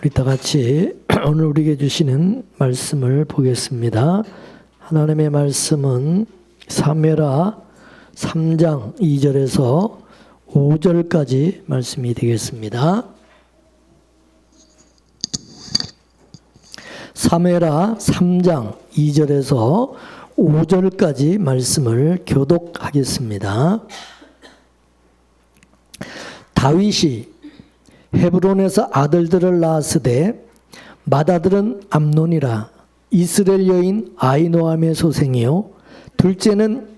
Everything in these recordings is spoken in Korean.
우리 다 같이 오늘 우리에게 주시는 말씀을 보겠습니다. 하나님의 말씀은 사무엘하 3장 2절에서 5절까지 말씀이 되겠습니다. 사무엘하 3장 2절에서 5절까지 말씀을 교독하겠습니다. 다윗이 헤브론에서 아들들을 낳았으되 맏아들은 암논이라 이스라엘 여인 아히노암의 소생이요 둘째는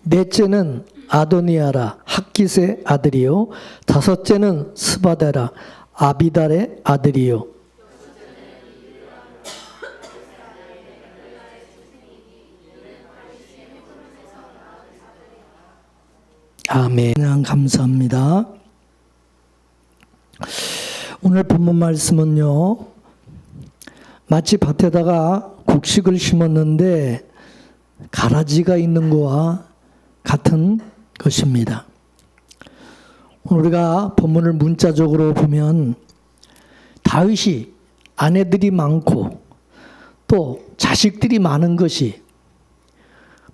넷째는 아도니아라 학깃의 아들이요 다섯째는 스바다라 아비달의 아들이요 아멘. 감사합니다. 오늘 본문 말씀은요, 마치 밭에다가 곡식을 심었는데 가라지가 있는 거와 같은 것입니다. 오늘 우리가 본문을 문자적으로 보면 다윗이 아내들이 많고 또 자식들이 많은 것이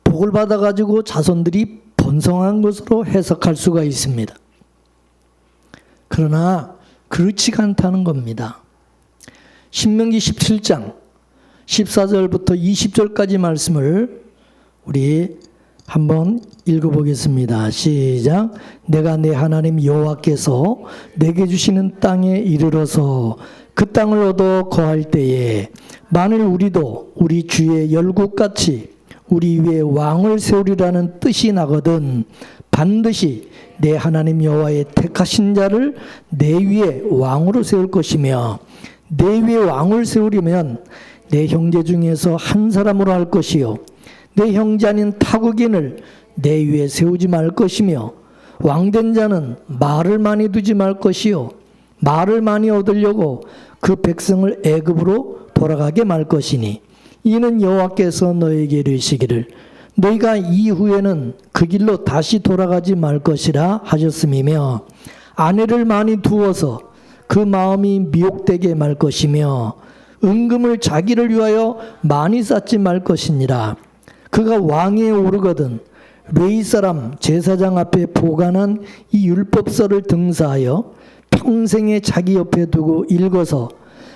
복을 받아가지고 자손들이 번성한 것으로 해석할 수가 있습니다. 그러나 그렇지가 않다는 겁니다. 신명기 17장 14절부터 20절까지 말씀을 우리 한번 읽어보겠습니다. 시작. 내가 내 하나님 여호와께서 내게 주시는 땅에 이르러서 그 땅을 얻어 거할 때에 만일 우리도 우리 주의 열국같이 우리 위에 왕을 세우리라는 뜻이 나거든 반드시 내 하나님 여호와의 택하신 자를 내 위에 왕으로 세울 것이며 내 위에 왕을 세우려면 내 형제 중에서 한 사람으로 할 것이요 내 형제 아닌 타국인을 내 위에 세우지 말 것이며 왕된 자는 말을 많이 두지 말 것이요 말을 많이 얻으려고 그 백성을 애굽으로 돌아가게 말 것이니 이는 여호와께서 너에게 이르시기를 너희가 이후에는 그 길로 다시 돌아가지 말 것이라 하셨음이며 아내를 많이 두어서 그 마음이 미혹되게 말 것이며 은금을 자기를 위하여 많이 쌓지 말 것이니라. 그가 왕위에 오르거든 레위 사람 제사장 앞에 보관한 이 율법서를 등사하여 평생에 자기 옆에 두고 읽어서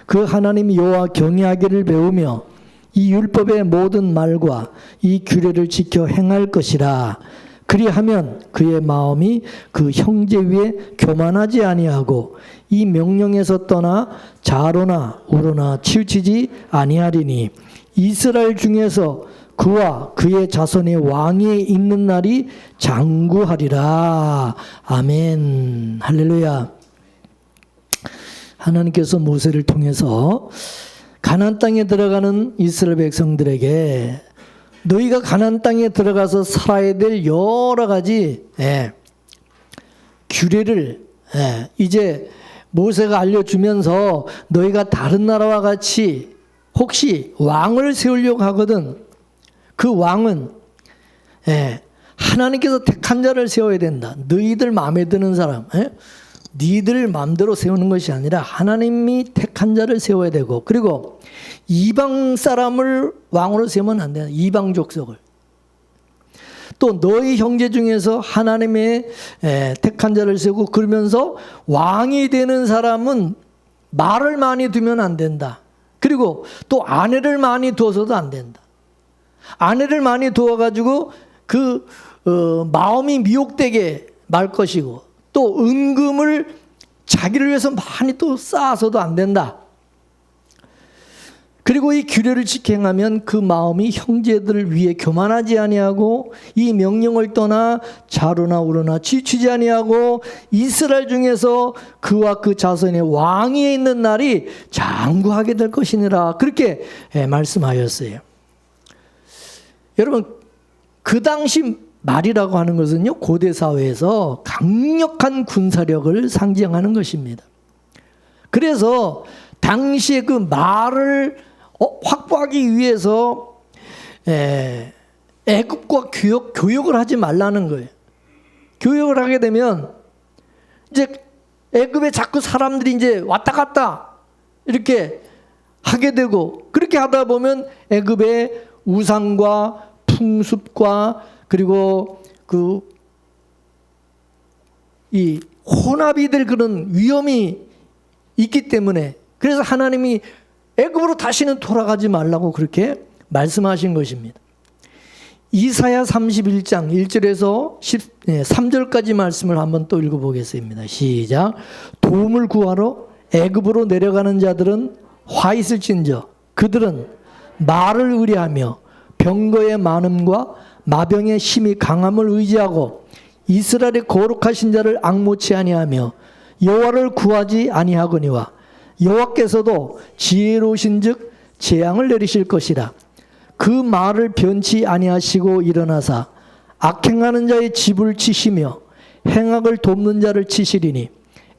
그 하나님 여호와 경외하기를 배우며 이 율법의 모든 말과 이 규례를 지켜 행할 것이라. 그리하면 그의 마음이 그 형제 위에 교만하지 아니하고 이 명령에서 떠나 좌로나 우로나 치우치지 아니하리니 이스라엘 중에서 그와 그의 자손의 왕위에 있는 날이 장구하리라. 아멘. 할렐루야. 하나님께서 모세를 통해서 가나안 땅에 들어가는 이스라엘 백성들에게 너희가 가나안 땅에 들어가서 살아야 될 여러 가지 규례를 이제 모세가 알려주면서 너희가 다른 나라와 같이 혹시 왕을 세우려고 하거든 그 왕은 하나님께서 택한 자를 세워야 된다. 너희들 마음에 드는 사람 니들 마음대로 세우는 것이 아니라 하나님이 택한 자를 세워야 되고 그리고 이방 사람을 왕으로 세우면 안 된다. 이방 족속을. 또 너희 형제 중에서 하나님의 택한 자를 세우고 그러면서 왕이 되는 사람은 말을 많이 두면 안 된다. 그리고 또 아내를 많이 두어서도 안 된다. 아내를 많이 두어가지고 그 마음이 미혹되게 말 것이고 또 은금을 자기를 위해서 많이 또 쌓아서도 안 된다. 그리고 이 규례를 지켜 행하면 그 마음이 형제들을 위해 교만하지 아니하고 이 명령을 떠나 좌로나 우로나 치우치지 아니하고 이스라엘 중에서 그와 그 자손의 왕위에 있는 날이 장구하게 될 것이니라. 그렇게 말씀하였어요. 여러분 그 당시 말이라고 하는 것은요 고대 사회에서 강력한 군사력을 상징하는 것입니다. 그래서 당시에 그 말을 확보하기 위해서 애굽과 교역을 하지 말라는 거예요. 교역을 하게 되면 이제 애굽에 자꾸 사람들이 이제 왔다 갔다 이렇게 하게 되고, 그렇게 하다 보면 애굽의 우상과 풍습과 그리고 이 혼합이 될 그런 위험이 있기 때문에, 그래서 하나님이 애굽으로 다시는 돌아가지 말라고 그렇게 말씀하신 것입니다. 이사야 31장 1절에서 3절까지 말씀을 한번 또 읽어보겠습니다. 시작. 도움을 구하러 애굽으로 내려가는 자들은 화 있을진저 그들은 말을 의뢰하며 병거의 많음과 마병의 힘이 강함을 의지하고 이스라엘의 거룩하신 자를 앙모치 아니하며 여호와를 구하지 아니하거니와 여호와께서도 지혜로우신즉 재앙을 내리실 것이라. 그 말을 변치 아니하시고 일어나사 악행하는 자의 집을 치시며 행악을 돕는 자를 치시리니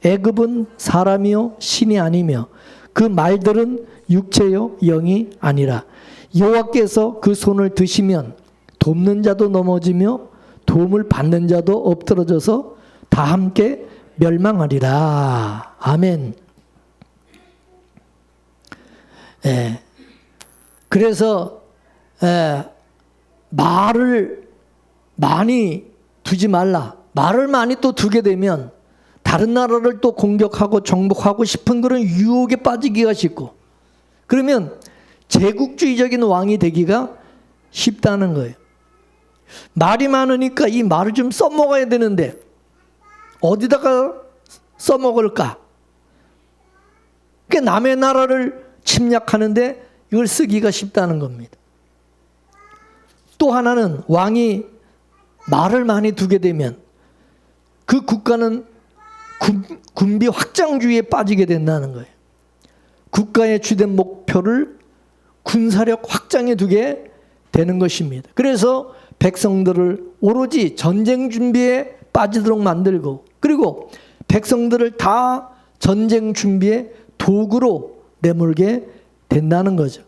애굽은 사람이요 신이 아니며 그 말들은 육체요 영이 아니라. 여호와께서 그 손을 드시면 돕는 자도 넘어지며 도움을 받는 자도 엎드러져서 다 함께 멸망하리라. 아멘. 그래서 말을 많이 두지 말라. 말을 많이 또 두게 되면 다른 나라를 또 공격하고 정복하고 싶은 그런 유혹에 빠지기가 쉽고, 그러면 제국주의적인 왕이 되기가 쉽다는 거예요. 말이 많으니까 이 말을 좀 써먹어야 되는데 어디다가 써먹을까? 그러니까 남의 나라를 침략하는데 이걸 쓰기가 쉽다는 겁니다. 또 하나는 왕이 말을 많이 두게 되면 그 국가는 군비 확장주의에 빠지게 된다는 거예요. 국가의 주된 목표를 군사력 확장에 두게 되는 것입니다. 그래서 백성들을 오로지 전쟁 준비에 빠지도록 만들고, 그리고 백성들을 다 전쟁 준비에 도구로 내몰게 된다는 거죠.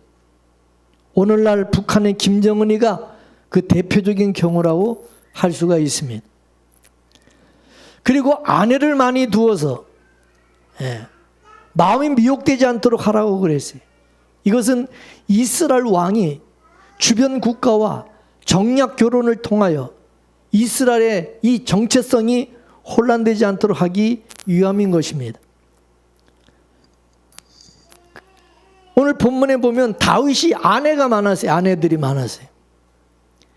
오늘날 북한의 김정은이가 그 대표적인 경우라고 할 수가 있습니다. 그리고 아내를 많이 두어서 마음이 미혹되지 않도록 하라고 그랬어요. 이것은 이스라엘 왕이 주변 국가와 정략 결혼을 통하여 이스라엘의 이 정체성이 혼란되지 않도록 하기 위함인 것입니다. 오늘 본문에 보면 다윗이 아내가 많았어요. 아내들이 많았어요.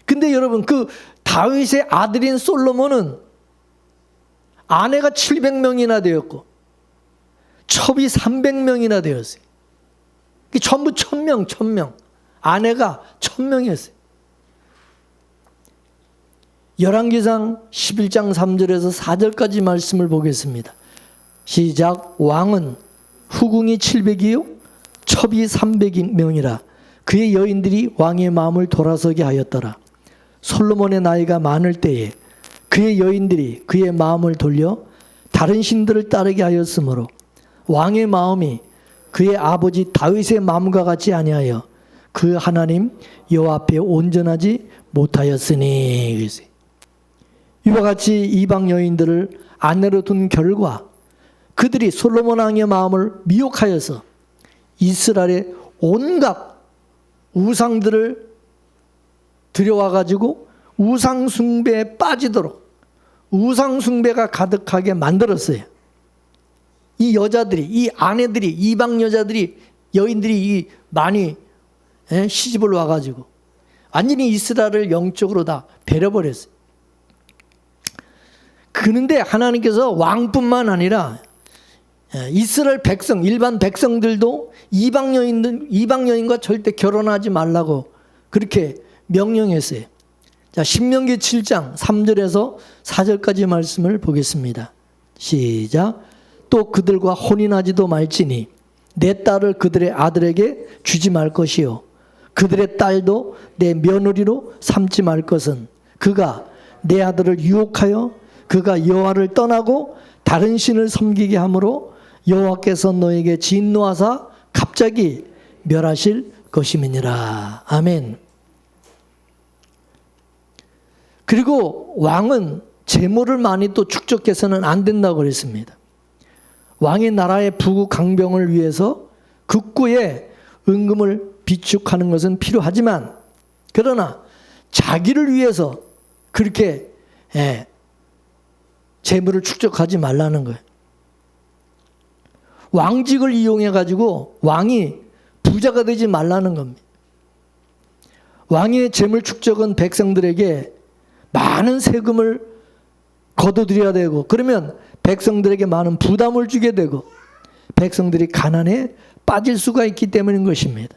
근데 여러분, 그 다윗의 아들인 솔로몬은 아내가 700명이나 되었고 첩이 300명이나 되었어요. 전부 1000명. 아내가 1000명이었어요. 열왕기상 11장 3절에서 4절까지 말씀을 보겠습니다. 시작. 왕은 후궁이 700이요 첩이 300명이라. 그의 여인들이 왕의 마음을 돌아서게 하였더라. 솔로몬의 나이가 많을 때에 그의 여인들이 그의 마음을 돌려 다른 신들을 따르게 하였으므로 왕의 마음이 그의 아버지 다윗의 마음과 같지 아니하여 그 하나님 여호와 앞에 온전하지 못하였으니. 이와 같이 이방 여인들을 아내로 둔 결과 그들이 솔로몬 왕의 마음을 미혹하여서 이스라엘의 온갖 우상들을 들여와 가지고 우상 숭배에 빠지도록 우상 숭배가 가득하게 만들었어요. 이 여자들이, 이 아내들이, 이방 여자들이, 여인들이 많이 시집을 와가지고 완전히 이스라엘을 영적으로 다 베려버렸어요. 그런데 하나님께서 왕뿐만 아니라 이스라엘 백성, 일반 백성들도 이방 여인과 절대 결혼하지 말라고 그렇게 명령했어요. 자, 신명기 7장 3절에서 4절까지 말씀을 보겠습니다. 시작. 또 그들과 혼인하지도 말지니 내 딸을 그들의 아들에게 주지 말 것이요 그들의 딸도 내 며느리로 삼지 말 것은 그가 내 아들을 유혹하여 그가 여호와를 떠나고 다른 신을 섬기게 하므로 여호와께서 너에게 진노하사 갑자기 멸하실 것임이니라. 아멘. 그리고 왕은 재물을 많이 또 축적해서는 안 된다고 그랬습니다. 왕의 나라의 부구 강병을 위해서 극구에 은금을 비축하는 것은 필요하지만, 그러나 자기를 위해서 그렇게 재물을 축적하지 말라는 거예요. 왕직을 이용해 가지고 왕이 부자가 되지 말라는 겁니다. 왕의 재물 축적은 백성들에게 많은 세금을 거둬들여야 되고, 그러면 백성들에게 많은 부담을 주게 되고 백성들이 가난에 빠질 수가 있기 때문인 것입니다.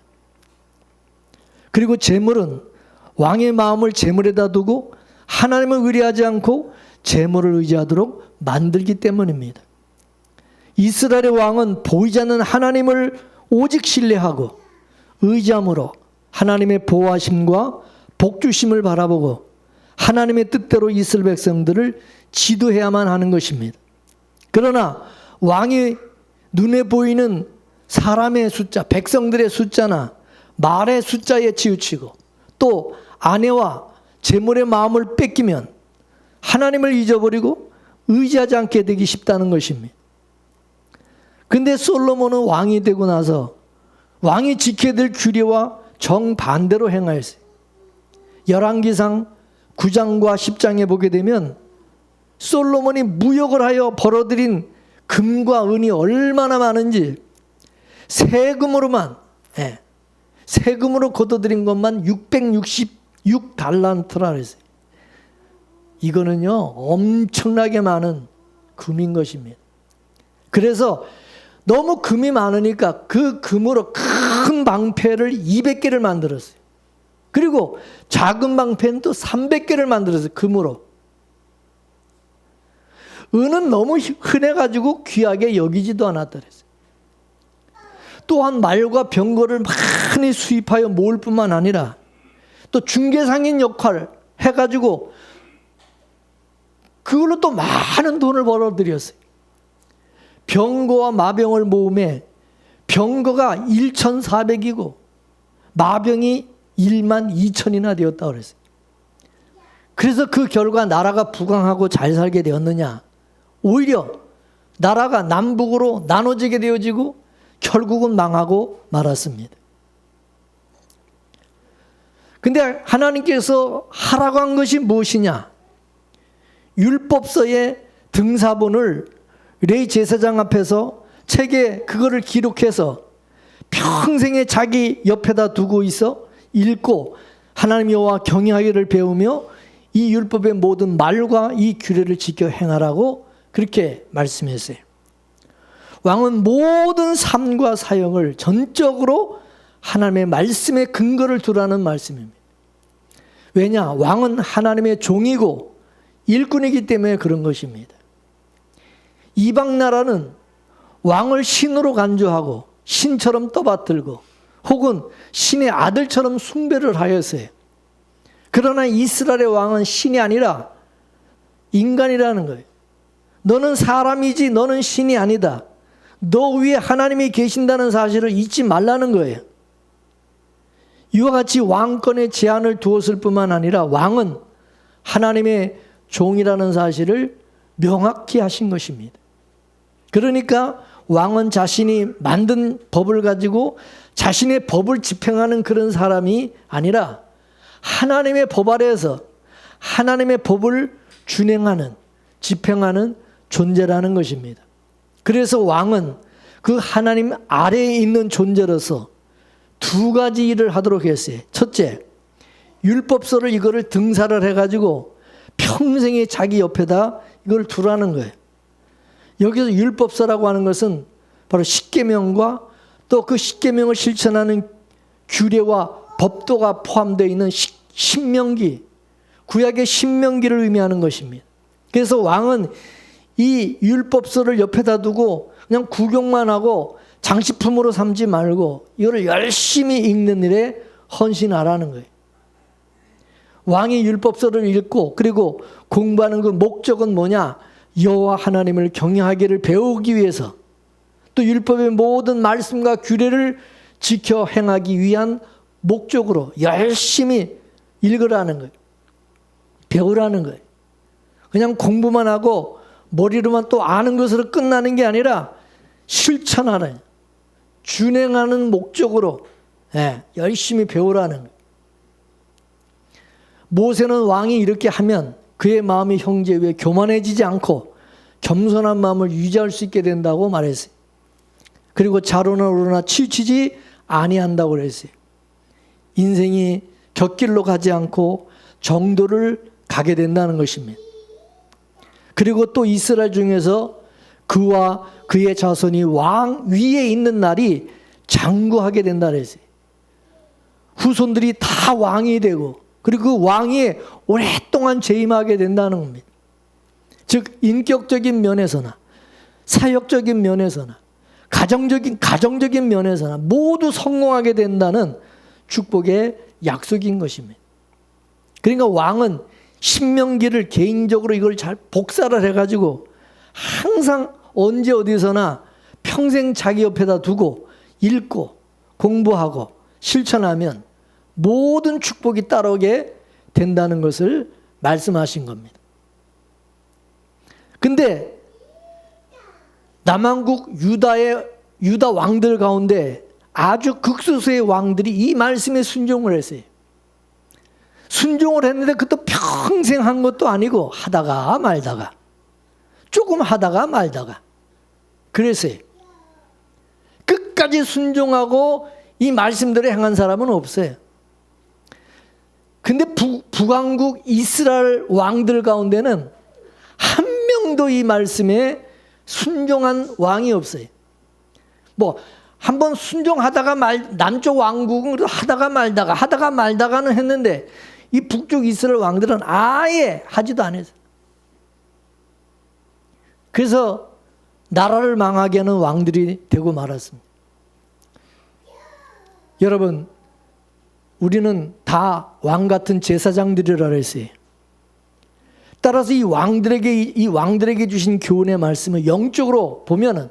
그리고 재물은 왕의 마음을 재물에다 두고 하나님을 의뢰하지 않고 재물을 의지하도록 만들기 때문입니다. 이스라엘의 왕은 보이지 않는 하나님을 오직 신뢰하고 의지함으로 하나님의 보호하심과 복주심을 바라보고 하나님의 뜻대로 이스라엘 백성들을 지도해야만 하는 것입니다. 그러나 왕이 눈에 보이는 사람의 숫자, 백성들의 숫자나 말의 숫자에 치우치고 또 아내와 재물의 마음을 뺏기면 하나님을 잊어버리고 의지하지 않게 되기 쉽다는 것입니다. 근데 솔로몬은 왕이 되고 나서 왕이 지켜야 될 규례와 정반대로 행하였어요. 열왕기상 9장과 10장에 보게 되면 솔로몬이 무역을 하여 벌어들인 금과 은이 얼마나 많은지 세금으로만, 세금으로 거둬들인 것만 666달란트라 그랬어요. 이거는요 엄청나게 많은 금인 것입니다. 그래서 너무 금이 많으니까 그 금으로 큰 방패를 200개를 만들었어요. 그리고 작은 방패는 또 300개를 만들었어요. 금으로. 은은 너무 흔해가지고 귀하게 여기지도 않았다 그랬어요. 또한 말과 병거를 많이 수입하여 모을 뿐만 아니라 또 중개상인 역할을 해가지고 그걸로 또 많은 돈을 벌어들였어요. 병거와 마병을 모음에 병거가 1,400이고 마병이 12,000이나 되었다고 그랬어요. 그래서 그 결과 나라가 부강하고 잘 살게 되었느냐? 오히려 나라가 남북으로 나눠지게 되어지고 결국은 망하고 말았습니다. 근데 하나님께서 하라고 한 것이 무엇이냐? 율법서의 등사본을 레위 제사장 앞에서 책에 그거를 기록해서 평생에 자기 옆에다 두고 있어 읽고 하나님 여호와 경외하기를 배우며 이 율법의 모든 말과 이 규례를 지켜 행하라고 그렇게 말씀했어요. 왕은 모든 삶과 사역을 전적으로 하나님의 말씀에 근거를 두라는 말씀입니다. 왜냐? 왕은 하나님의 종이고 일꾼이기 때문에 그런 것입니다. 이방 나라는 왕을 신으로 간주하고 신처럼 떠받들고 혹은 신의 아들처럼 숭배를 하였어요. 그러나 이스라엘의 왕은 신이 아니라 인간이라는 거예요. 너는 사람이지 너는 신이 아니다. 너 위에 하나님이 계신다는 사실을 잊지 말라는 거예요. 이와 같이 왕권의 제한을 두었을 뿐만 아니라 왕은 하나님의 종이라는 사실을 명확히 하신 것입니다. 그러니까 왕은 자신이 만든 법을 가지고 자신의 법을 집행하는 그런 사람이 아니라 하나님의 법 아래에서 하나님의 법을 준행하는, 집행하는 존재라는 것입니다. 그래서 왕은 그 하나님 아래에 있는 존재로서 두 가지 일을 하도록 했어요. 첫째, 율법서를 이거를 등사를 해가지고 평생에 자기 옆에다 이걸 두라는 거예요. 여기서 율법서라고 하는 것은 바로 십계명과 또 그 십계명을 실천하는 규례와 법도가 포함되어 있는 신명기, 구약의 신명기를 의미하는 것입니다. 그래서 왕은 이 율법서를 옆에다 두고 그냥 구경만 하고 장식품으로 삼지 말고 이거를 열심히 읽는 일에 헌신하라는 거예요. 왕이 율법서를 읽고 그리고 공부하는 그 목적은 뭐냐? 여호와 하나님을 경외하기를 배우기 위해서 또 율법의 모든 말씀과 규례를 지켜 행하기 위한 목적으로 열심히 읽으라는 거예요. 배우라는 거예요. 그냥 공부만 하고 머리로만 또 아는 것으로 끝나는 게 아니라 실천하는, 준행하는 목적으로 열심히 배우라는 거예요. 모세는 왕이 이렇게 하면 그의 마음이 형제 위에 교만해지지 않고 겸손한 마음을 유지할 수 있게 된다고 말했어요. 그리고 자로나 우로나 치우치지 아니한다고 그랬어요. 인생이 곁길로 가지 않고 정도를 가게 된다는 것입니다. 그리고 또 이스라엘 중에서 그와 그의 자손이 왕 위에 있는 날이 장구하게 된다 그랬어요. 후손들이 다 왕이 되고 그리고 그 왕이 오랫동안 재임하게 된다는 겁니다. 즉 인격적인 면에서나 사역적인 면에서나 가정적인 면에서나 모두 성공하게 된다는 축복의 약속인 것입니다. 그러니까 왕은 신명기를 개인적으로 이걸 잘 복사를 해가지고 항상 언제 어디서나 평생 자기 옆에다 두고 읽고 공부하고 실천하면 모든 축복이 따라오게 된다는 것을 말씀하신 겁니다. 근데 남한국 유다 왕들 가운데 아주 극소수의 왕들이 이 말씀에 순종을 했어요. 순종을 했는데 그것도 평생 한 것도 아니고 하다가 말다가 조금 하다가 말다가 그랬어요. 끝까지 순종하고 이 말씀대로 행한 사람은 없어요. 근데 북왕국 이스라엘 왕들 가운데는 한 명도 이 말씀에 순종한 왕이 없어요. 뭐 한번 순종하다가 남쪽 왕국은 하다가 말다가는 했는데 이 북쪽 이스라엘 왕들은 아예 하지도 않았어요. 그래서 나라를 망하게 하는 왕들이 되고 말았습니다. 여러분, 우리는 다 왕 같은 제사장들이라 했어요. 따라서 이 왕들에게 주신 교훈의 말씀을 영적으로 보면은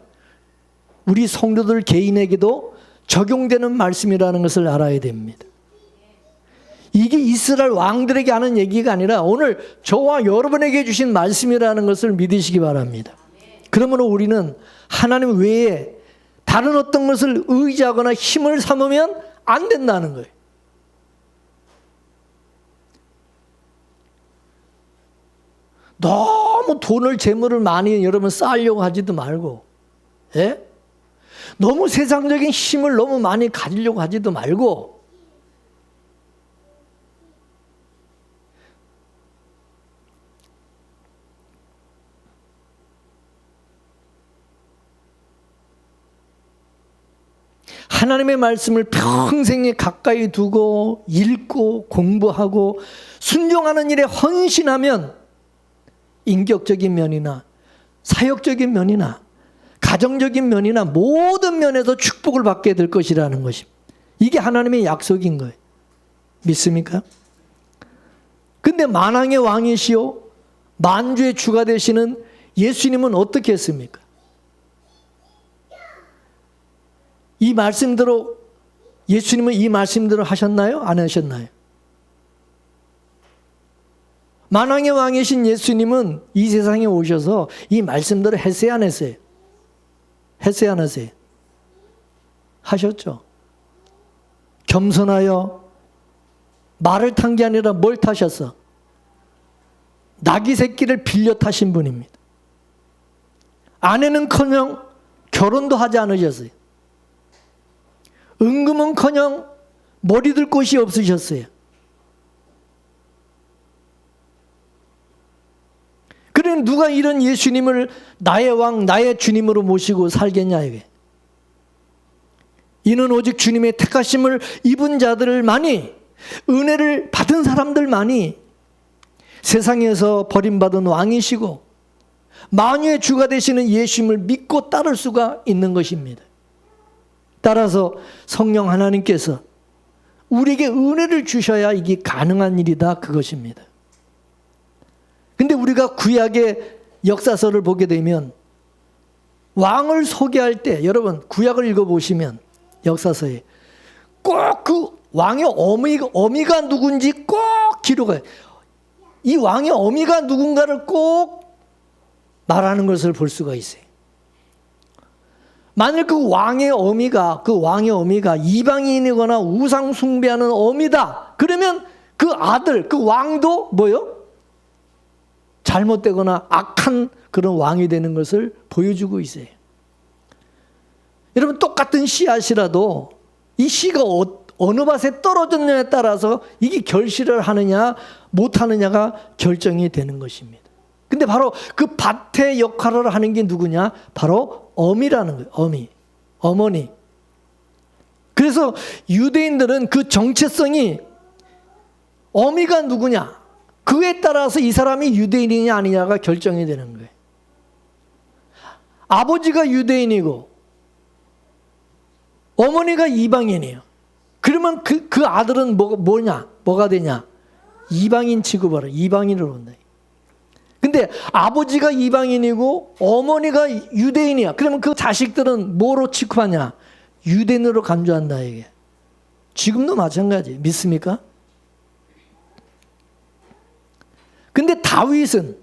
우리 성도들 개인에게도 적용되는 말씀이라는 것을 알아야 됩니다. 이게 이스라엘 왕들에게 하는 얘기가 아니라 오늘 저와 여러분에게 주신 말씀이라는 것을 믿으시기 바랍니다. 그러므로 우리는 하나님 외에 다른 어떤 것을 의지하거나 힘을 삼으면 안 된다는 거예요. 너무 돈을 재물을 많이 여러분 쌓으려고 하지도 말고, 너무 세상적인 힘을 너무 많이 가지려고 하지도 말고, 하나님의 말씀을 평생에 가까이 두고 읽고 공부하고 순종하는 일에 헌신하면 인격적인 면이나 사역적인 면이나 가정적인 면이나 모든 면에서 축복을 받게 될 것이라는 것입니다. 이게 하나님의 약속인 거예요. 믿습니까? 근데 만왕의 왕이시오 만주의 주가 되시는 예수님은 어떻게 했습니까? 이 말씀대로 예수님은 이 말씀대로 하셨나요? 안 하셨나요? 만왕의 왕이신 예수님은 이 세상에 오셔서 이 말씀대로 했어요, 안 했어요? 했어요, 안 했어요? 하셨죠. 겸손하여 말을 탄 게 아니라 뭘 타셨어? 나귀 새끼를 빌려 타신 분입니다. 아내는커녕 결혼도 하지 않으셨어요. 은금은커녕 머리들 곳이 없으셨어요. 그러니 누가 이런 예수님을 나의 왕, 나의 주님으로 모시고 살겠냐 이게. 이는 오직 주님의 택하심을 입은 자들만이, 은혜를 받은 사람들만이 세상에서 버림받은 왕이시고 만유의 주가 되시는 예수님을 믿고 따를 수가 있는 것입니다. 따라서 성령 하나님께서 우리에게 은혜를 주셔야 이게 가능한 일이다, 그것입니다. 근데 우리가 구약의 역사서를 보게 되면 왕을 소개할 때, 여러분 구약을 읽어보시면 역사서에 꼭 그 왕의 어미가 누군지 꼭 기록해요. 이 왕의 어미가 누군가를 꼭 말하는 것을 볼 수가 있어요. 만일 그 왕의 어미가 이방인이거나 우상 숭배하는 어미다. 그러면 그 아들, 그 왕도 뭐요? 잘못되거나 악한 그런 왕이 되는 것을 보여주고 있어요. 여러분, 똑같은 씨앗이라도 이 씨가 어느 밭에 떨어졌느냐에 따라서 이게 결실을 하느냐 못하느냐가 결정이 되는 것입니다. 근데 바로 그 밭의 역할을 하는 게 누구냐? 바로 어미라는 거예요. 어머니. 그래서 유대인들은 그 정체성이 어미가 누구냐? 그에 따라서 이 사람이 유대인이냐 아니냐가 결정이 되는 거예요. 아버지가 유대인이고 어머니가 이방인이에요. 그러면 그 아들은 뭐가 되냐? 이방인 취급하라. 이방인으로 온다. 근데 아버지가 이방인이고 어머니가 유대인이야. 그러면 그 자식들은 뭐로 취급하냐? 유대인으로 간주한다 이게. 지금도 마찬가지. 믿습니까? 근데 다윗은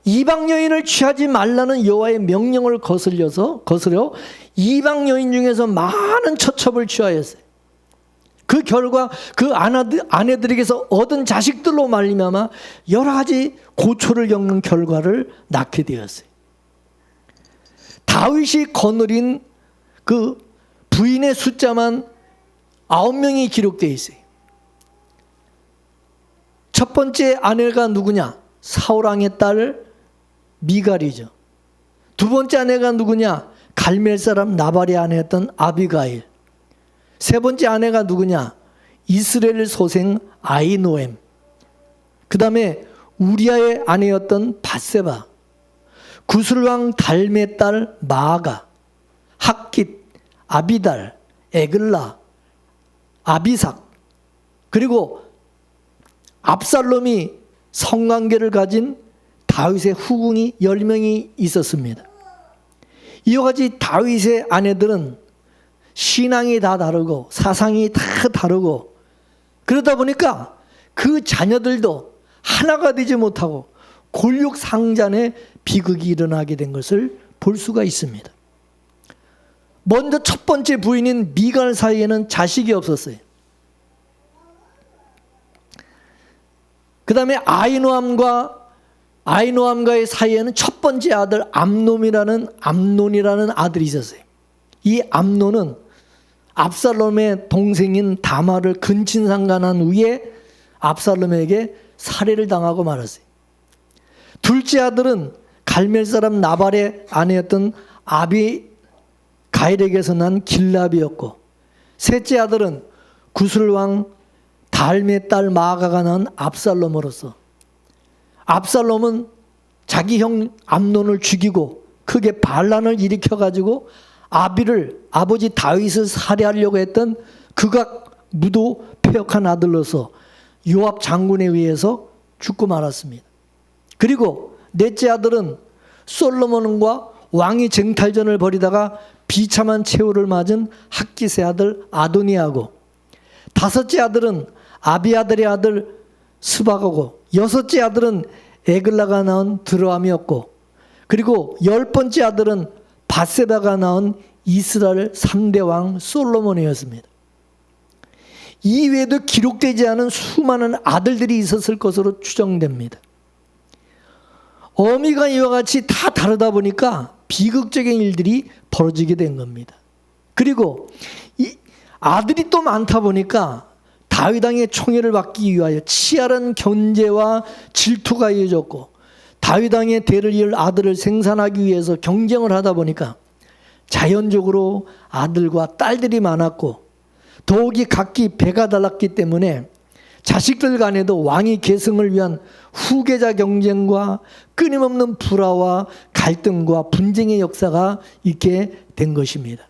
이방 여인을 취하지 말라는 여호와의 명령을 거스려 이방 여인 중에서 많은 처첩을 취하였어요. 그 결과 그 아내들에게서 얻은 자식들로 말미암아 여러 가지 고초를 겪는 결과를 낳게 되었어요. 다윗이 거느린 그 부인의 숫자만 9명이 기록되어 있어요. 첫 번째 아내가 누구냐? 사울왕의 딸 미갈이죠. 두 번째 아내가 누구냐? 갈멜 사람 나발의 아내였던 아비가일. 세 번째 아내가 누구냐? 이스라엘 소생 아히노엠. 그 다음에 우리아의 아내였던 밧세바. 구슬왕 달메 딸 마아가. 학깃, 아비달, 에글라, 아비삭. 그리고 압살롬이 성관계를 가진 다윗의 후궁이 10명이 있었습니다. 이와 같이 다윗의 아내들은 신앙이 다 다르고 사상이 다 다르고 그러다 보니까 그 자녀들도 하나가 되지 못하고 골육상잔의 비극이 일어나게 된 것을 볼 수가 있습니다. 먼저 첫 번째 부인인 미갈 사이에는 자식이 없었어요. 그 다음에 아히노암과의 사이에는 첫 번째 아들 암논이라는 아들이 있었어요. 이 암논은 압살롬의 동생인 다말을 근친상간한 후에 압살롬에게 살해를 당하고 말았어요. 둘째 아들은 갈멜 사람 나발의 아내였던 아비가일에게서 난 길랍이었고, 셋째 아들은 구슬왕 달메 딸 마아가가 낳은 압살롬으로서, 압살롬은 자기 형 암논을 죽이고 크게 반란을 일으켜가지고 아버지 다윗을 살해하려고 했던 극악 무도 패역한 아들로서 요압 장군에 의해서 죽고 말았습니다. 그리고 넷째 아들은 솔로몬과 왕이 쟁탈전을 벌이다가 비참한 최후를 맞은 학깃의 아들 아도니아고, 다섯째 아들은 아비아들의 아들 스바가고, 여섯째 아들은 에글라가 낳은 드로암이었고, 그리고 10번째 아들은 밧세바가 낳은 이스라엘 3대 왕 솔로몬이었습니다. 이외에도 기록되지 않은 수많은 아들들이 있었을 것으로 추정됩니다. 어미가 이와 같이 다 다르다 보니까 비극적인 일들이 벌어지게 된 겁니다. 그리고 이 아들이 또 많다 보니까 다윗 왕의 총애를 받기 위하여 치열한 견제와 질투가 이어졌고, 다윗 왕의 대를 이을 아들을 생산하기 위해서 경쟁을 하다 보니까 자연적으로 아들과 딸들이 많았고, 더욱이 각기 배가 달랐기 때문에 자식들 간에도 왕위 계승을 위한 후계자 경쟁과 끊임없는 불화와 갈등과 분쟁의 역사가 있게 된 것입니다.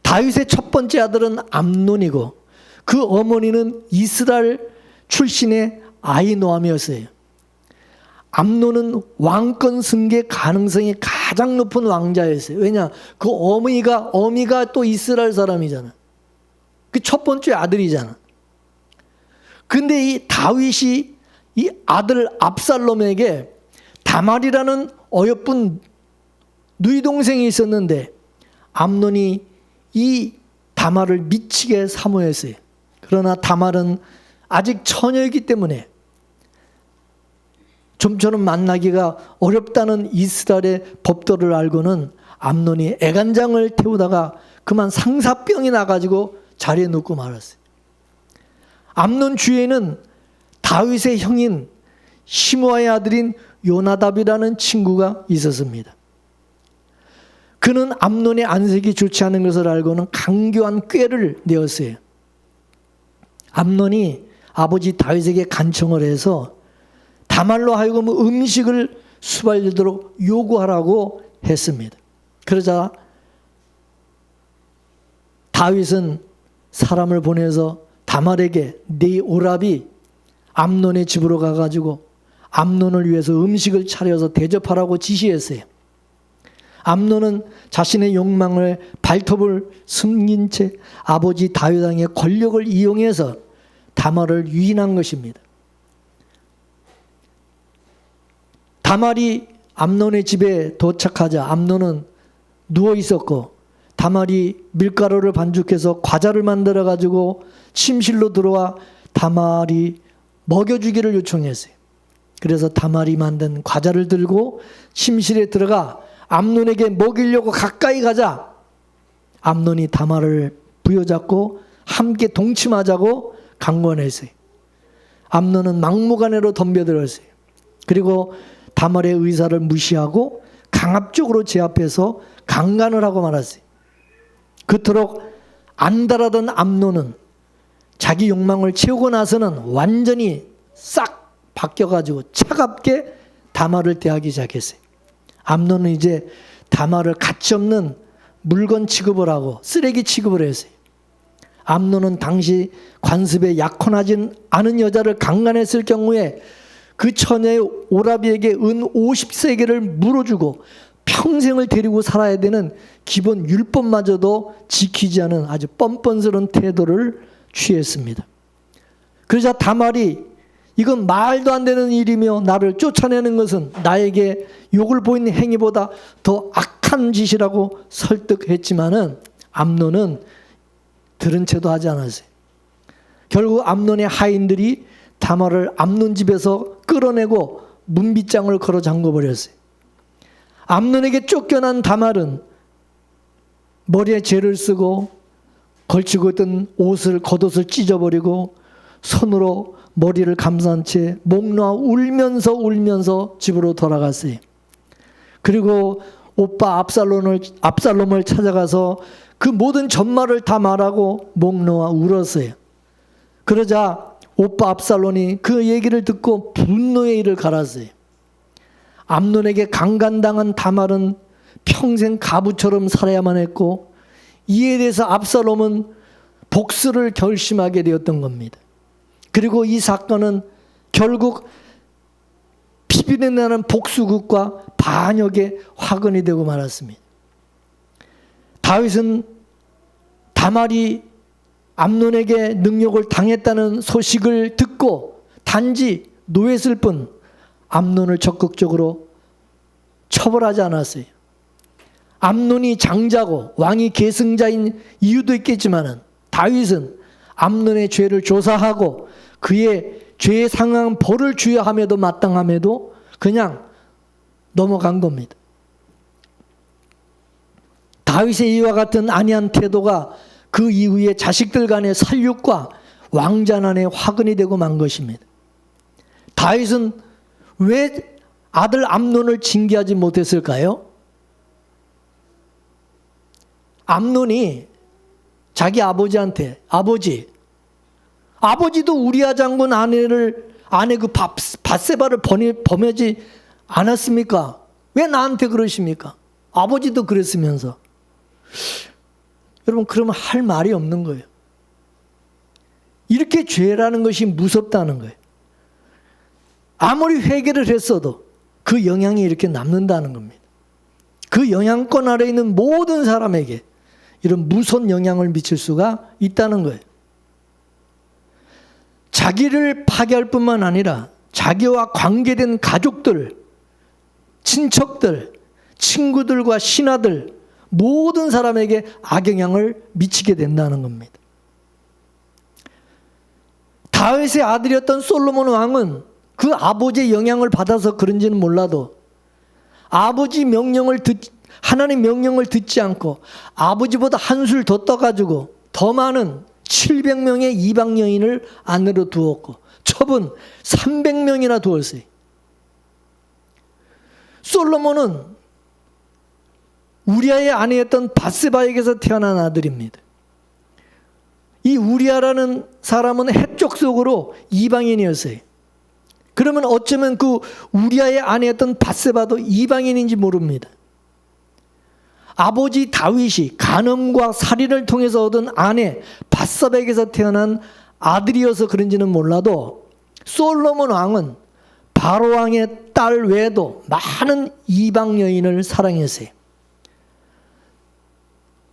다윗의 첫 번째 아들은 암논이고, 그 어머니는 이스라엘 출신의 아히노암이었어요. 암논은 왕권 승계 가능성이 가장 높은 왕자였어요. 왜냐? 그 어미가 또 이스라엘 사람이잖아. 그 첫 번째 아들이잖아. 근데 이 다윗이 이 아들 압살롬에게 다말이라는 어여쁜 누이 동생이 있었는데 암논이 이 다말을 미치게 사모했어요. 그러나 다말은 아직 처녀이기 때문에 좀처럼 만나기가 어렵다는 이스라엘의 법도를 알고는 암논이 애간장을 태우다가 그만 상사병이 나가지고 자리에 눕고 말았어요. 암논 주위에는 다윗의 형인 시므아의 아들인 요나답이라는 친구가 있었습니다. 그는 암논의 안색이 좋지 않은 것을 알고는 강교한 꾀를 내었어요. 암논이 아버지 다윗에게 간청을 해서 다말로 하여금 음식을 수발되도록 요구하라고 했습니다. 그러자 다윗은 사람을 보내서 다말에게 네 오라비 암논의 집으로 가가지고 암논을 위해서 음식을 차려서 대접하라고 지시했어요. 암논은 자신의 욕망을 발톱을 숨긴 채 아버지 다윗 왕의 권력을 이용해서 다말을 유인한 것입니다. 다말이 암논의 집에 도착하자 암논은 누워 있었고 다말이 밀가루를 반죽해서 과자를 만들어 가지고 침실로 들어와 다말이 먹여주기를 요청했어요. 그래서 다말이 만든 과자를 들고 침실에 들어가 암논에게 먹이려고 가까이 가자 암논이 다말을 부여잡고 함께 동침하자고 강권했어요. 암논은 막무가내로 덤벼들었어요. 그리고 다말의 의사를 무시하고 강압적으로 제압해서 강간을 하고 말았어요. 그토록 안달하던 암논은 자기 욕망을 채우고 나서는 완전히 싹 바뀌어가지고 차갑게 다말을 대하기 시작했어요. 암논은 이제 다말을 가치없는 물건 취급을 하고 쓰레기 취급을 했어요. 암논은 당시 관습에 약혼하지 않은 여자를 강간했을 경우에 그 처녀의 오라비에게 은 50세겔을 물어주고 평생을 데리고 살아야 되는 기본 율법마저도 지키지 않은 아주 뻔뻔스러운 태도를 취했습니다. 그러자 다말이 이건 말도 안 되는 일이며 나를 쫓아내는 것은 나에게 욕을 보이는 행위보다 더 악한 짓이라고 설득했지만은 암논은 들은 채도 하지 않았어요. 결국 암논의 하인들이 다말을 암논 집에서 끌어내고 문빗장을 걸어 잠궈버렸어요. 암논에게 쫓겨난 다말은 머리에 죄를 쓰고 걸치고 있던 겉옷을 찢어버리고 손으로 머리를 감싼 채 목 놓아 울면서 집으로 돌아갔어요. 그리고 오빠 압살롬을 찾아가서 그 모든 전말을 다 말하고 목 놓아 울었어요. 그러자 오빠 압살롬이 그 얘기를 듣고 분노의 이를 갈았어요. 암논에게 강간당한 다말은 평생 가부처럼 살아야만 했고 이에 대해서 압살롬은 복수를 결심하게 되었던 겁니다. 그리고 이 사건은 결국 피비린내나는 복수극과 반역의 화근이 되고 말았습니다. 다윗은 다말이 암논에게 능욕을 당했다는 소식을 듣고 단지 노했을 뿐 암논을 적극적으로 처벌하지 않았어요. 암논이 장자고 왕이 계승자인 이유도 있겠지만 다윗은 암논의 죄를 조사하고 그의 죄에 상한 벌을 주어야 함에도 마땅함에도 그냥 넘어간 겁니다. 다윗의 이와 같은 안이한 태도가 그 이후에 자식들 간의 살육과 왕자난의 화근이 되고 만 것입니다. 다윗은 왜 아들 암논을 징계하지 못했을까요? 암논이 자기 아버지한테 아버지도 우리아 장군 아내 그 밧세바를 범하지 않았습니까? 왜 나한테 그러십니까? 아버지도 그랬으면서. 여러분, 그러면 할 말이 없는 거예요. 이렇게 죄라는 것이 무섭다는 거예요. 아무리 회개를 했어도 그 영향이 이렇게 남는다는 겁니다. 그 영향권 아래에 있는 모든 사람에게 이런 무서운 영향을 미칠 수가 있다는 거예요. 자기를 파괴할 뿐만 아니라 자기와 관계된 가족들, 친척들, 친구들과 신하들 모든 사람에게 악영향을 미치게 된다는 겁니다. 다윗의 아들이었던 솔로몬 왕은 그 아버지의 영향을 받아서 그런지는 몰라도 하나님 명령을 듣지 않고 아버지보다 한술 더 떠가지고 더 많은 700명의 이방 여인을 아내로 두었고 첩은 300명이나 두었어요. 솔로몬은 우리아의 아내였던 밧세바에게서 태어난 아들입니다. 이 우리아라는 사람은 해쪽 속으로 이방인이었어요. 그러면 어쩌면 그 우리아의 아내였던 밧세바도 이방인인지 모릅니다. 아버지 다윗이 간음과 살인을 통해서 얻은 아내 밧세바에게서 태어난 아들이어서 그런지는 몰라도 솔로몬 왕은 바로 왕의 딸 외에도 많은 이방 여인을 사랑했어요.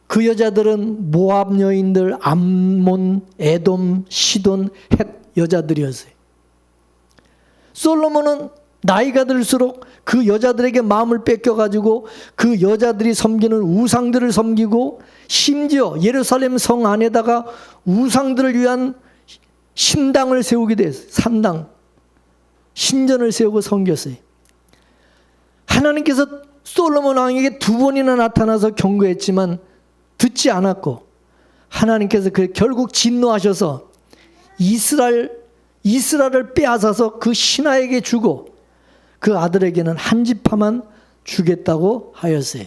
그 여자들은 모압 여인들, 암몬, 에돔, 시돈, 헷 여자들이었어요. 솔로몬은 나이가 들수록 그 여자들에게 마음을 뺏겨가지고 그 여자들이 섬기는 우상들을 섬기고 심지어 예루살렘 성 안에다가 우상들을 위한 신당을 세우게 됐어요. 산당, 신전을 세우고 섬겼어요. 하나님께서 솔로몬 왕에게 2번이나 나타나서 경고했지만 듣지 않았고 하나님께서 결국 진노하셔서 이스라엘을 빼앗아서 그 신하에게 주고 그 아들에게는 한 지파만 주겠다고 하였어요.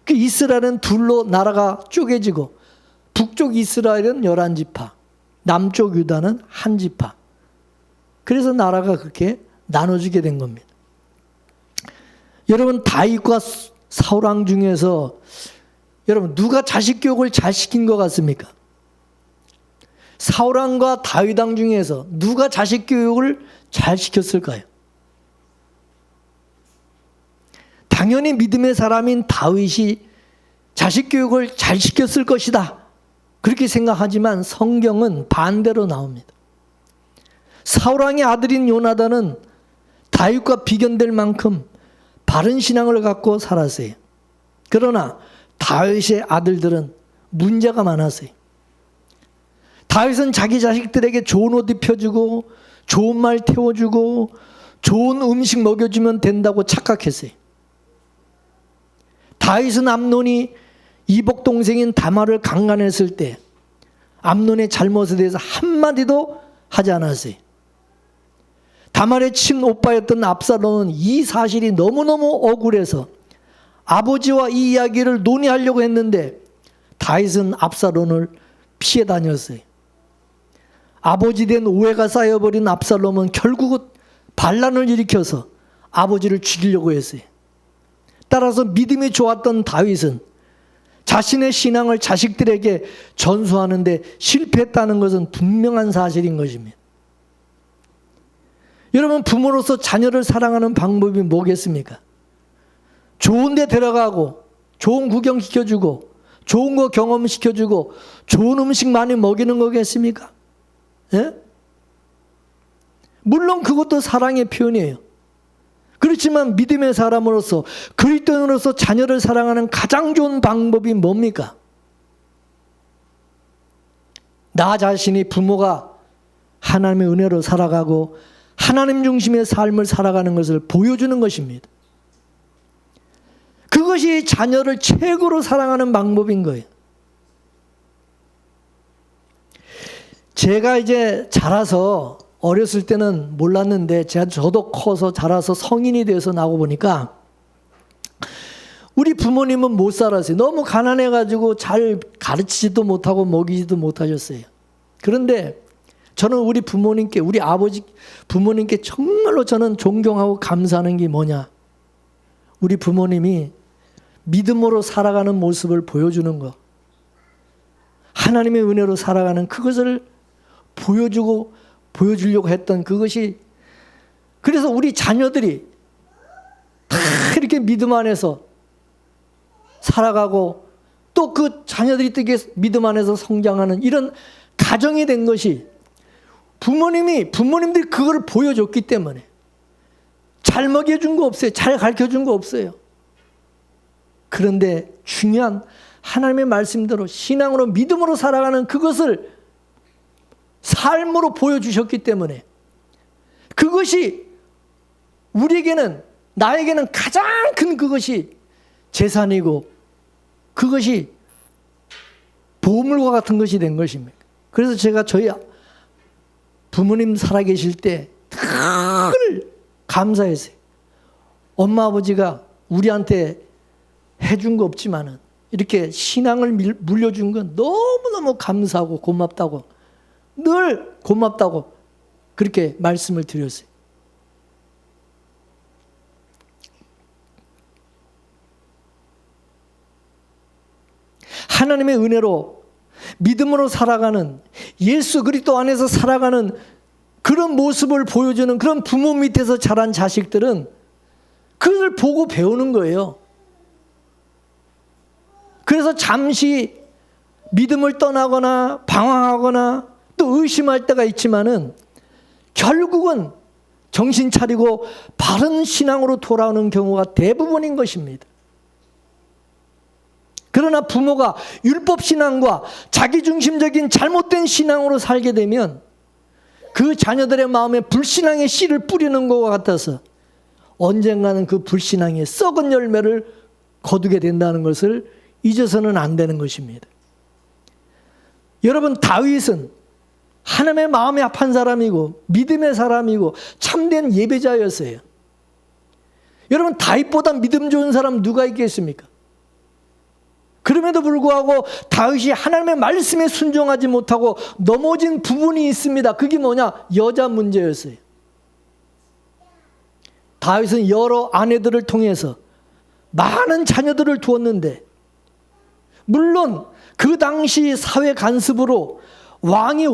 그 이스라엘은 둘로 나라가 쪼개지고 북쪽 이스라엘은 11지파, 남쪽 유다는 한 지파. 그래서 나라가 그렇게 나눠지게 된 겁니다. 여러분 다윗과 사울왕 중에서 여러분 누가 자식 교육을 잘 시킨 것 같습니까? 사울왕과 다윗왕 중에서 누가 자식 교육을 잘 시켰을까요? 당연히 믿음의 사람인 다윗이 자식 교육을 잘 시켰을 것이다. 그렇게 생각하지만 성경은 반대로 나옵니다. 사울왕의 아들인 요나단은 다윗과 비견될 만큼 바른 신앙을 갖고 살았어요. 그러나 다윗의 아들들은 문제가 많았어요. 다윗은 자기 자식들에게 좋은 옷 입혀주고 좋은 말 태워주고 좋은 음식 먹여주면 된다고 착각했어요. 다윗은 암논이 이복 동생인 다말을 강간했을 때 암논의 잘못에 대해서 한마디도 하지 않았어요. 다말의 친오빠였던 압살롬은 이 사실이 너무너무 억울해서 아버지와 이 이야기를 논의하려고 했는데 다윗은 압살롬을 피해 다녔어요. 아버지 된 오해가 쌓여버린 압살롬은 결국은 반란을 일으켜서 아버지를 죽이려고 했어요. 따라서 믿음이 좋았던 다윗은 자신의 신앙을 자식들에게 전수하는데 실패했다는 것은 분명한 사실인 것입니다. 여러분 부모로서 자녀를 사랑하는 방법이 뭐겠습니까? 좋은 데 데려가고 좋은 구경 시켜주고 좋은 거 경험시켜주고 좋은 음식 많이 먹이는 거겠습니까? 예? 물론 그것도 사랑의 표현이에요. 그렇지만 믿음의 사람으로서 그리스도인으로서 자녀를 사랑하는 가장 좋은 방법이 뭡니까? 나 자신이 부모가 하나님의 은혜로 살아가고 하나님 중심의 삶을 살아가는 것을 보여주는 것입니다. 그것이 자녀를 최고로 사랑하는 방법인 거예요. 제가 이제 자라서 어렸을 때는 몰랐는데 저도 커서 자라서 성인이 돼서 나오고 보니까 우리 부모님은 못 살았어요. 너무 가난해가지고 잘 가르치지도 못하고 먹이지도 못하셨어요. 그런데 저는 우리 부모님께, 우리 아버지 부모님께 정말로 저는 존경하고 감사하는 게 뭐냐. 우리 부모님이 믿음으로 살아가는 모습을 보여주는 것. 하나님의 은혜로 살아가는 그것을 보여주려고 했던 그것이, 그래서 우리 자녀들이 다 이렇게 믿음 안에서 살아가고 또 그 자녀들이 되게 믿음 안에서 성장하는 이런 가정이 된 것이 부모님들이 그걸 보여줬기 때문에. 잘 먹여준 거 없어요. 잘 가르쳐준 거 없어요. 그런데 중요한 하나님의 말씀대로 신앙으로 믿음으로 살아가는 그것을 삶으로 보여주셨기 때문에 그것이 우리에게는, 나에게는 가장 큰 그것이 재산이고 그것이 보물과 같은 것이 된 것입니다. 그래서 제가 저희 부모님 살아계실 때 늘 감사했어요. 엄마 아버지가 우리한테 해준 거 없지만은 이렇게 신앙을 물려준 건 너무너무 감사하고 고맙다고, 늘 고맙다고 그렇게 말씀을 드렸어요. 하나님의 은혜로 믿음으로 살아가는, 예수 그리스도 안에서 살아가는 그런 모습을 보여주는 그런 부모 밑에서 자란 자식들은 그걸 보고 배우는 거예요. 그래서 잠시 믿음을 떠나거나 방황하거나 또 의심할 때가 있지만은 결국은 정신 차리고 바른 신앙으로 돌아오는 경우가 대부분인 것입니다. 그러나 부모가 율법 신앙과 자기중심적인 잘못된 신앙으로 살게 되면 그 자녀들의 마음에 불신앙의 씨를 뿌리는 것과 같아서 언젠가는 그 불신앙의 썩은 열매를 거두게 된다는 것을 잊어서는 안 되는 것입니다. 여러분, 다윗은 하나님의 마음에 합한 사람이고 믿음의 사람이고 참된 예배자였어요. 여러분, 다윗보다 믿음 좋은 사람 누가 있겠습니까? 그럼에도 불구하고 다윗이 하나님의 말씀에 순종하지 못하고 넘어진 부분이 있습니다. 그게 뭐냐? 여자 문제였어요. 다윗은 여러 아내들을 통해서 많은 자녀들을 두었는데, 물론 그 당시 사회 간섭으로 왕이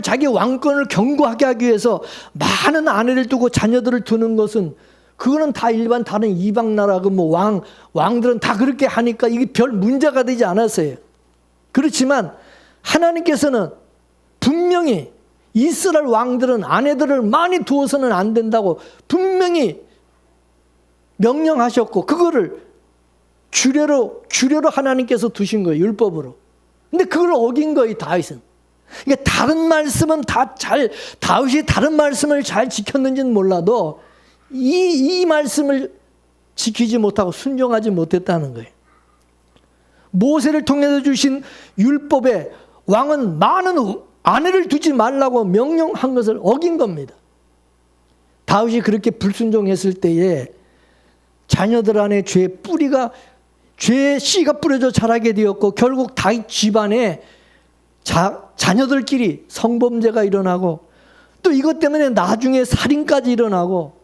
자기 왕권을 견고하게 하기 위해서 많은 아내를 두고 자녀들을 두는 것은, 그거는 다 일반 다른 이방 나라 왕들은 다 그렇게 하니까 이게 별 문제가 되지 않았어요. 그렇지만 하나님께서는 분명히 이스라엘 왕들은 아내들을 많이 두어서는 안 된다고 분명히 명령하셨고, 그거를 규례로 하나님께서 두신 거예요, 율법으로. 근데 그걸 어긴 거예요, 다윗은. 그러니까 다른 말씀은 다윗이 다른 말씀을 잘 지켰는지는 몰라도 이 말씀을 지키지 못하고 순종하지 못했다는 거예요. 모세를 통해서 주신 율법에 왕은 많은 아내를 두지 말라고 명령한 것을 어긴 겁니다. 다윗이 그렇게 불순종했을 때에 자녀들 안에 죄의 씨가 뿌려져 자라게 되었고, 결국 다윗 집안에 자녀들끼리 성범죄가 일어나고, 또 이것 때문에 나중에 살인까지 일어나고,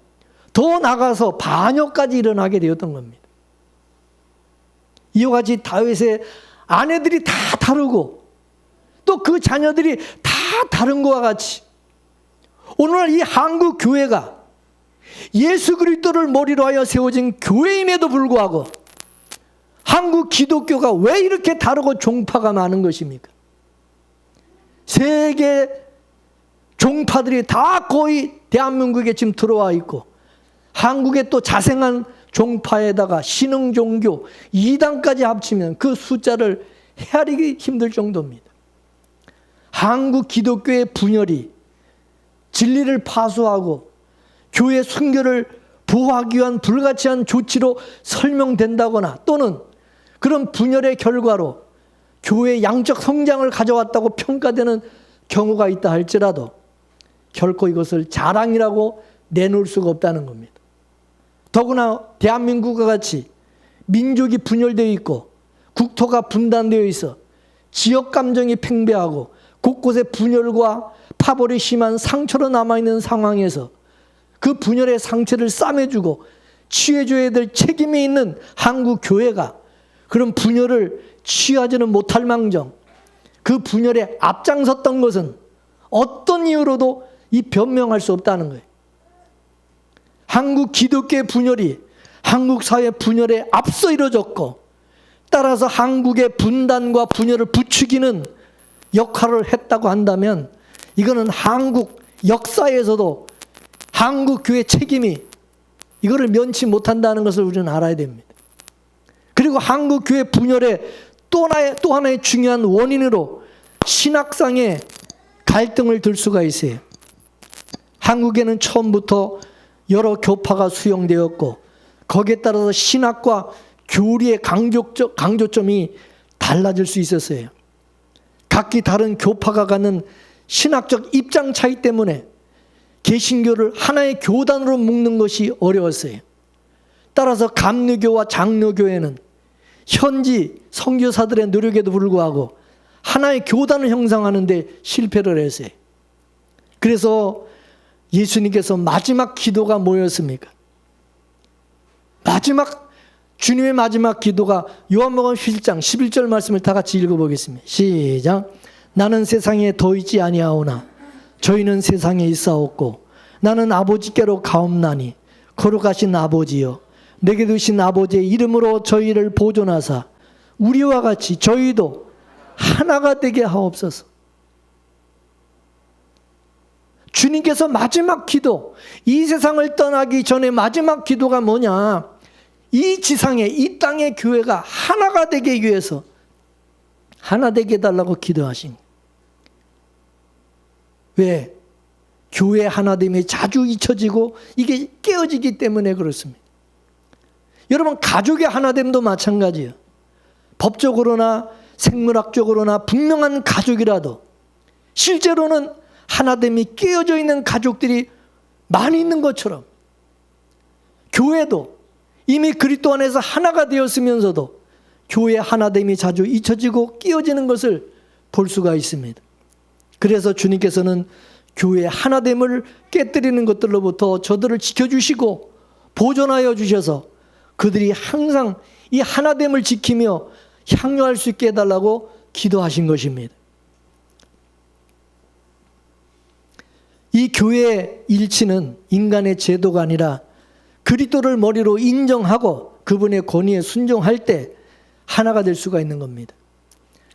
더 나가서 반역까지 일어나게 되었던 겁니다. 이와 같이 다윗의 아내들이 다 다르고 또 그 자녀들이 다 다른 것과 같이 오늘날 이 한국 교회가 예수 그리스도를 머리로 하여 세워진 교회임에도 불구하고 한국 기독교가 왜 이렇게 다르고 종파가 많은 것입니까? 세계 종파들이 다 거의 대한민국에 지금 들어와 있고, 한국에 또 자생한 종파에다가 신흥종교, 이단까지 합치면 그 숫자를 헤아리기 힘들 정도입니다. 한국 기독교의 분열이 진리를 파수하고 교회 순교를 보호하기 위한 불가치한 조치로 설명된다거나, 또는 그런 분열의 결과로 교회의 양적 성장을 가져왔다고 평가되는 경우가 있다 할지라도 결코 이것을 자랑이라고 내놓을 수가 없다는 겁니다. 더구나 대한민국과 같이 민족이 분열되어 있고 국토가 분단되어 있어 지역 감정이 팽배하고 곳곳에 분열과 파벌이 심한 상처로 남아있는 상황에서 그 분열의 상처를 싸매주고 치유해줘야 될 책임이 있는 한국 교회가 그런 분열을 치유하지는 못할 망정 그 분열에 앞장섰던 것은 어떤 이유로도 변명할 수 없다는 거예요. 한국 기독교의 분열이 한국 사회 분열에 앞서 이루어졌고, 따라서 한국의 분단과 분열을 부추기는 역할을 했다고 한다면 이거는 한국 역사에서도 한국 교회 책임이 이거를 면치 못한다는 것을 우리는 알아야 됩니다. 그리고 한국 교회 분열의 또 하나의 중요한 원인으로 신학상의 갈등을 들 수가 있어요. 한국에는 처음부터 여러 교파가 수용되었고 거기에 따라서 신학과 교리의 강조점이 달라질 수 있었어요. 각기 다른 교파가 갖는 신학적 입장 차이 때문에 개신교를 하나의 교단으로 묶는 것이 어려웠어요. 따라서 감리교와 장로교회는 현지 선교사들의 노력에도 불구하고 하나의 교단을 형성하는 데 실패를 했어요. 그래서 예수님께서 마지막 기도가 뭐였습니까? 주님의 마지막 기도가 요한복음 11장 11절 말씀을 다 같이 읽어보겠습니다. 시작. 나는 세상에 더 있지 아니하오나 저희는 세상에 있사옵고 나는 아버지께로 가옵나니 거룩하신 아버지여 내게 두신 아버지의 이름으로 저희를 보존하사 우리와 같이 저희도 하나가 되게 하옵소서. 주님께서 마지막 기도, 이 세상을 떠나기 전에 마지막 기도가 뭐냐? 이 지상에, 이 땅의 교회가 하나가 되기 위해서 하나 되게 해달라고 기도하신 거예요. 왜? 교회 하나됨이 자주 잊혀지고 이게 깨어지기 때문에 그렇습니다. 여러분, 가족의 하나됨도 마찬가지예요. 법적으로나 생물학적으로나 분명한 가족이라도 실제로는 하나됨이 깨어져 있는 가족들이 많이 있는 것처럼 교회도 이미 그리스도 안에서 하나가 되었으면서도 교회 하나됨이 자주 잊혀지고 깨어지는 것을 볼 수가 있습니다. 그래서 주님께서는 교회 하나됨을 깨뜨리는 것들로부터 저들을 지켜주시고 보존하여 주셔서 그들이 항상 이 하나됨을 지키며 향유할 수 있게 해달라고 기도하신 것입니다. 이 교회의 일치는 인간의 제도가 아니라 그리스도를 머리로 인정하고 그분의 권위에 순종할 때 하나가 될 수가 있는 겁니다.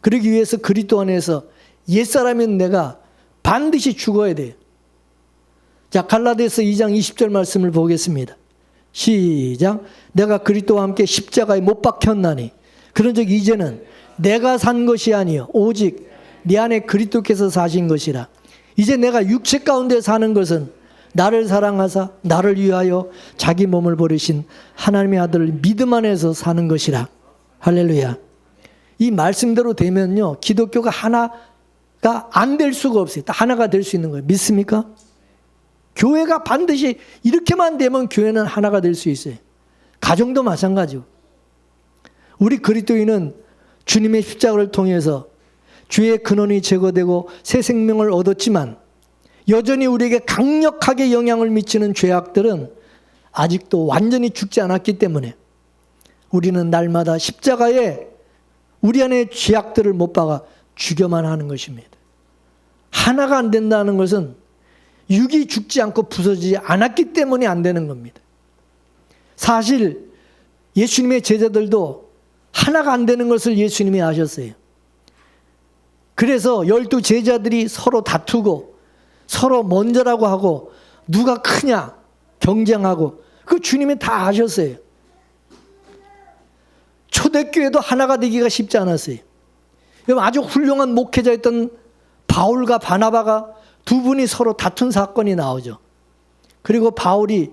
그러기 위해서 그리스도 안에서 옛사람인 내가 반드시 죽어야 돼요. 자, 갈라디아서 2장 20절 말씀을 보겠습니다. 시작. 내가 그리스도와 함께 십자가에 못 박혔나니 그런즉 이제는 내가 산 것이 아니요 오직 내 안에 그리스도께서 사신 것이라. 이제 내가 육체 가운데 사는 것은 나를 사랑하사 나를 위하여 자기 몸을 버리신 하나님의 아들을 믿음 안에서 사는 것이라. 할렐루야. 이 말씀대로 되면요 기독교가 하나가 안 될 수가 없어요. 하나가 될 수 있는 거예요. 믿습니까? 교회가 반드시 이렇게만 되면 교회는 하나가 될 수 있어요. 가정도 마찬가지고. 우리 그리스도인은 주님의 십자가를 통해서 죄의 근원이 제거되고 새 생명을 얻었지만 여전히 우리에게 강력하게 영향을 미치는 죄악들은 아직도 완전히 죽지 않았기 때문에 우리는 날마다 십자가에 우리 안에 죄악들을 못 박아 죽여만 하는 것입니다. 하나가 안 된다는 것은 육이 죽지 않고 부서지지 않았기 때문에 안 되는 겁니다. 사실 예수님의 제자들도 하나가 안 되는 것을 예수님이 아셨어요. 그래서 12 제자들이 서로 다투고 서로 먼저라고 하고 누가 크냐 경쟁하고 그 주님이 다 아셨어요. 초대교회도 하나가 되기가 쉽지 않았어요. 아주 훌륭한 목회자였던 바울과 바나바가 두 분이 서로 다툰 사건이 나오죠. 그리고 바울이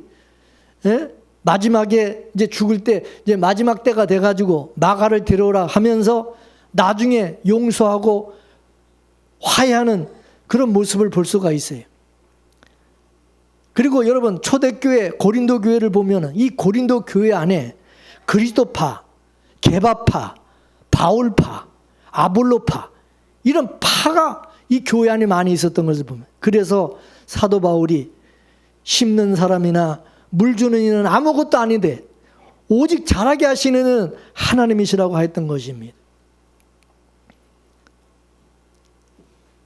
마지막에 이제 죽을 때 이제 마지막 때가 돼가지고 마가를 데려오라 하면서 나중에 용서하고 화해하는 그런 모습을 볼 수가 있어요. 그리고 여러분 초대교회 고린도 교회를 보면 이 고린도 교회 안에 그리스도파, 게바파, 바울파, 아볼로파 이런 파가 이 교회 안에 많이 있었던 것을 보면 그래서 사도 바울이 심는 사람이나 물 주는 이는 아무것도 아닌데 오직 자라게 하시는 이는 하나님이시라고 했던 것입니다.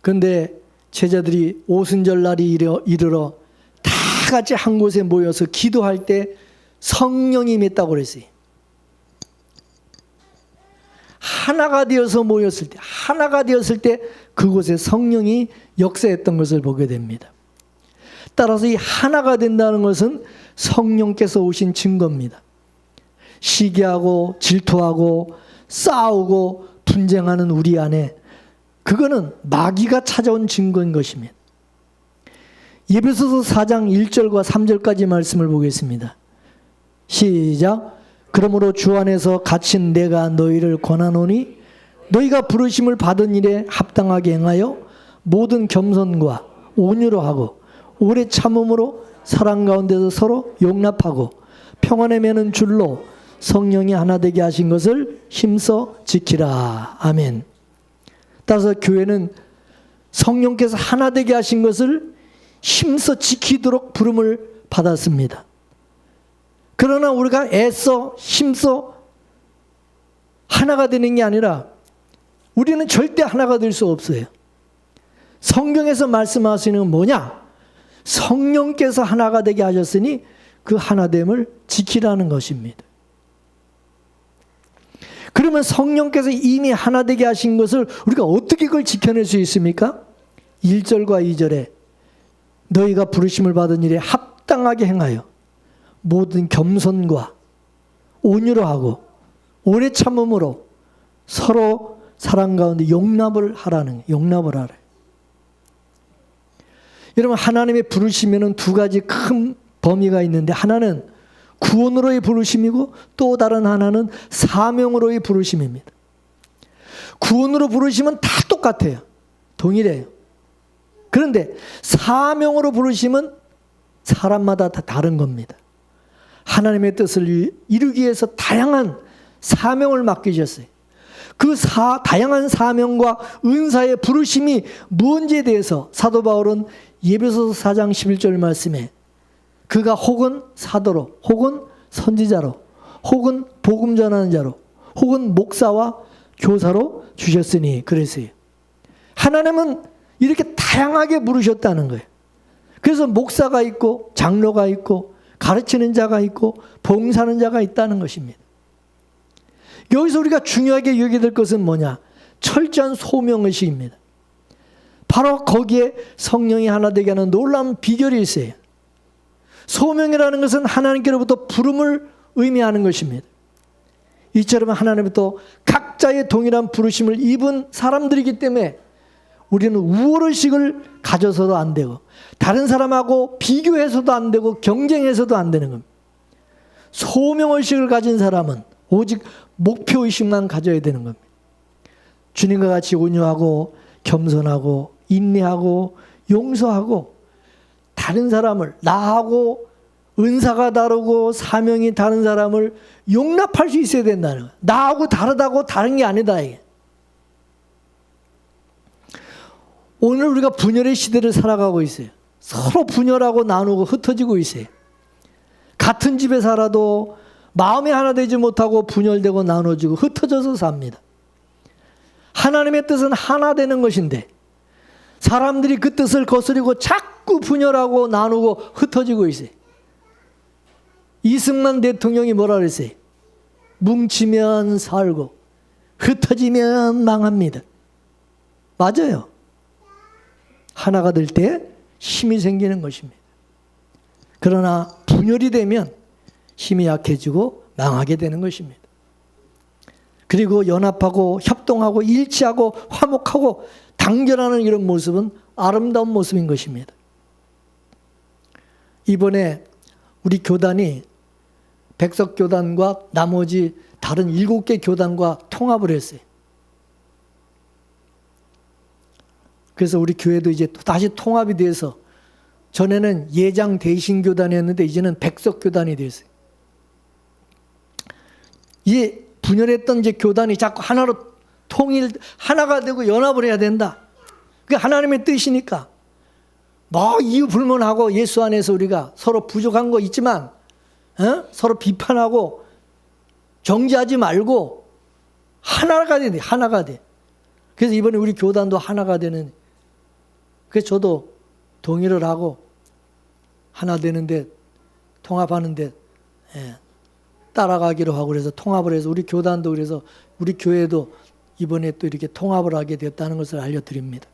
그런데 제자들이 오순절 날이 이르러 다 같이 한 곳에 모여서 기도할 때 성령이 임했다고 그랬어요. 하나가 되어서 모였을 때, 하나가 되었을 때 그곳에 성령이 역사했던 것을 보게 됩니다. 따라서 이 하나가 된다는 것은 성령께서 오신 증거입니다. 시기하고 질투하고 싸우고 분쟁하는 우리 안에 그거는 마귀가 찾아온 증거인 것입니다. 에베소서 4장 1절과 3절까지 말씀을 보겠습니다. 시작. 그러므로 주 안에서 갇힌 내가 너희를 권하노니 너희가 부르심을 받은 일에 합당하게 행하여 모든 겸손과 온유로 하고 오래 참음으로 사랑 가운데서 서로 용납하고 평안에 매는 줄로 성령이 하나 되게 하신 것을 힘써 지키라. 아멘. 따라서 교회는 성령께서 하나 되게 하신 것을 힘써 지키도록 부름을 받았습니다. 그러나 우리가 애써 힘써 하나가 되는 게 아니라 우리는 절대 하나가 될 수 없어요. 성경에서 말씀하시는 건 뭐냐? 성령께서 하나가 되게 하셨으니 그 하나됨을 지키라는 것입니다. 그러면 성령께서 이미 하나 되게 하신 것을 우리가 어떻게 그걸 지켜낼 수 있습니까? 1절과 2절에 너희가 부르심을 받은 일에 합당하게 행하여 모든 겸손과 온유로 하고 오래 참음으로 서로 사랑 가운데 용납을 하라는 용납을 하래. 여러분 하나님의 부르심에는 두 가지 큰 범위가 있는데 하나는 구원으로의 부르심이고 또 다른 하나는 사명으로의 부르심입니다. 구원으로 부르심은 다 똑같아요. 동일해요. 그런데 사명으로 부르심은 사람마다 다 다른 겁니다. 하나님의 뜻을 이루기 위해서 다양한 사명을 맡기셨어요. 그 다양한 사명과 은사의 부르심이 뭔지에 대해서 사도 바울은 에베소서 4장 11절 말씀에 그가 혹은 사도로 혹은 선지자로 혹은 복음 전하는 자로 혹은 목사와 교사로 주셨으니 그랬어요. 하나님은 이렇게 다양하게 부르셨다는 거예요. 그래서 목사가 있고 장로가 있고 가르치는 자가 있고 봉사하는 자가 있다는 것입니다. 여기서 우리가 중요하게 여겨야 될 것은 뭐냐? 철저한 소명의식입니다. 바로 거기에 성령이 하나 되게 하는 놀라운 비결이 있어요. 소명이라는 것은 하나님께로부터 부름을 의미하는 것입니다. 이처럼 하나님부터 각자의 동일한 부르심을 입은 사람들이기 때문에 우리는 우월의식을 가져서도 안 되고 다른 사람하고 비교해서도 안 되고 경쟁해서도 안 되는 겁니다. 소명의식을 가진 사람은 오직 목표의식만 가져야 되는 겁니다. 주님과 같이 온유하고 겸손하고 인내하고 용서하고 다른 사람을 나하고 은사가 다르고 사명이 다른 사람을 용납할 수 있어야 된다는 거예요. 나하고 다르다고 다른 게 아니다. 이게. 오늘 우리가 분열의 시대를 살아가고 있어요. 서로 분열하고 나누고 흩어지고 있어요. 같은 집에 살아도 마음이 하나 되지 못하고 분열되고 나눠지고 흩어져서 삽니다. 하나님의 뜻은 하나 되는 것인데 사람들이 그 뜻을 거스리고 자꾸 분열하고 나누고 흩어지고 있어요. 이승만 대통령이 뭐라 그랬어요? 뭉치면 살고 흩어지면 망합니다. 맞아요. 하나가 될 때 힘이 생기는 것입니다. 그러나 분열이 되면 힘이 약해지고 망하게 되는 것입니다. 그리고 연합하고 협동하고 일치하고 화목하고 단결하는 이런 모습은 아름다운 모습인 것입니다. 이번에 우리 교단이 백석교단과 나머지 다른 7개 교단과 통합을 했어요. 그래서 우리 교회도 이제 또 다시 통합이 돼서 전에는 예장 대신교단이었는데 이제는 백석교단이 됐어요. 이 분열했던 이제 교단이 자꾸 하나로 하나가 되고 연합을 해야 된다. 그게 하나님의 뜻이니까. 뭐 이유 불문하고 예수 안에서 우리가 서로 부족한 거 있지만 서로 비판하고 정죄하지 말고 하나가 돼. 하나가 돼. 그래서 이번에 우리 교단도 하나가 되는. 그래서 저도 동의를 하고 하나 되는데 통합하는데 따라가기로 하고 그래서 통합을 해서 우리 교단도 그래서 우리 교회도 이번에 또 이렇게 통합을 하게 되었다는 것을 알려드립니다.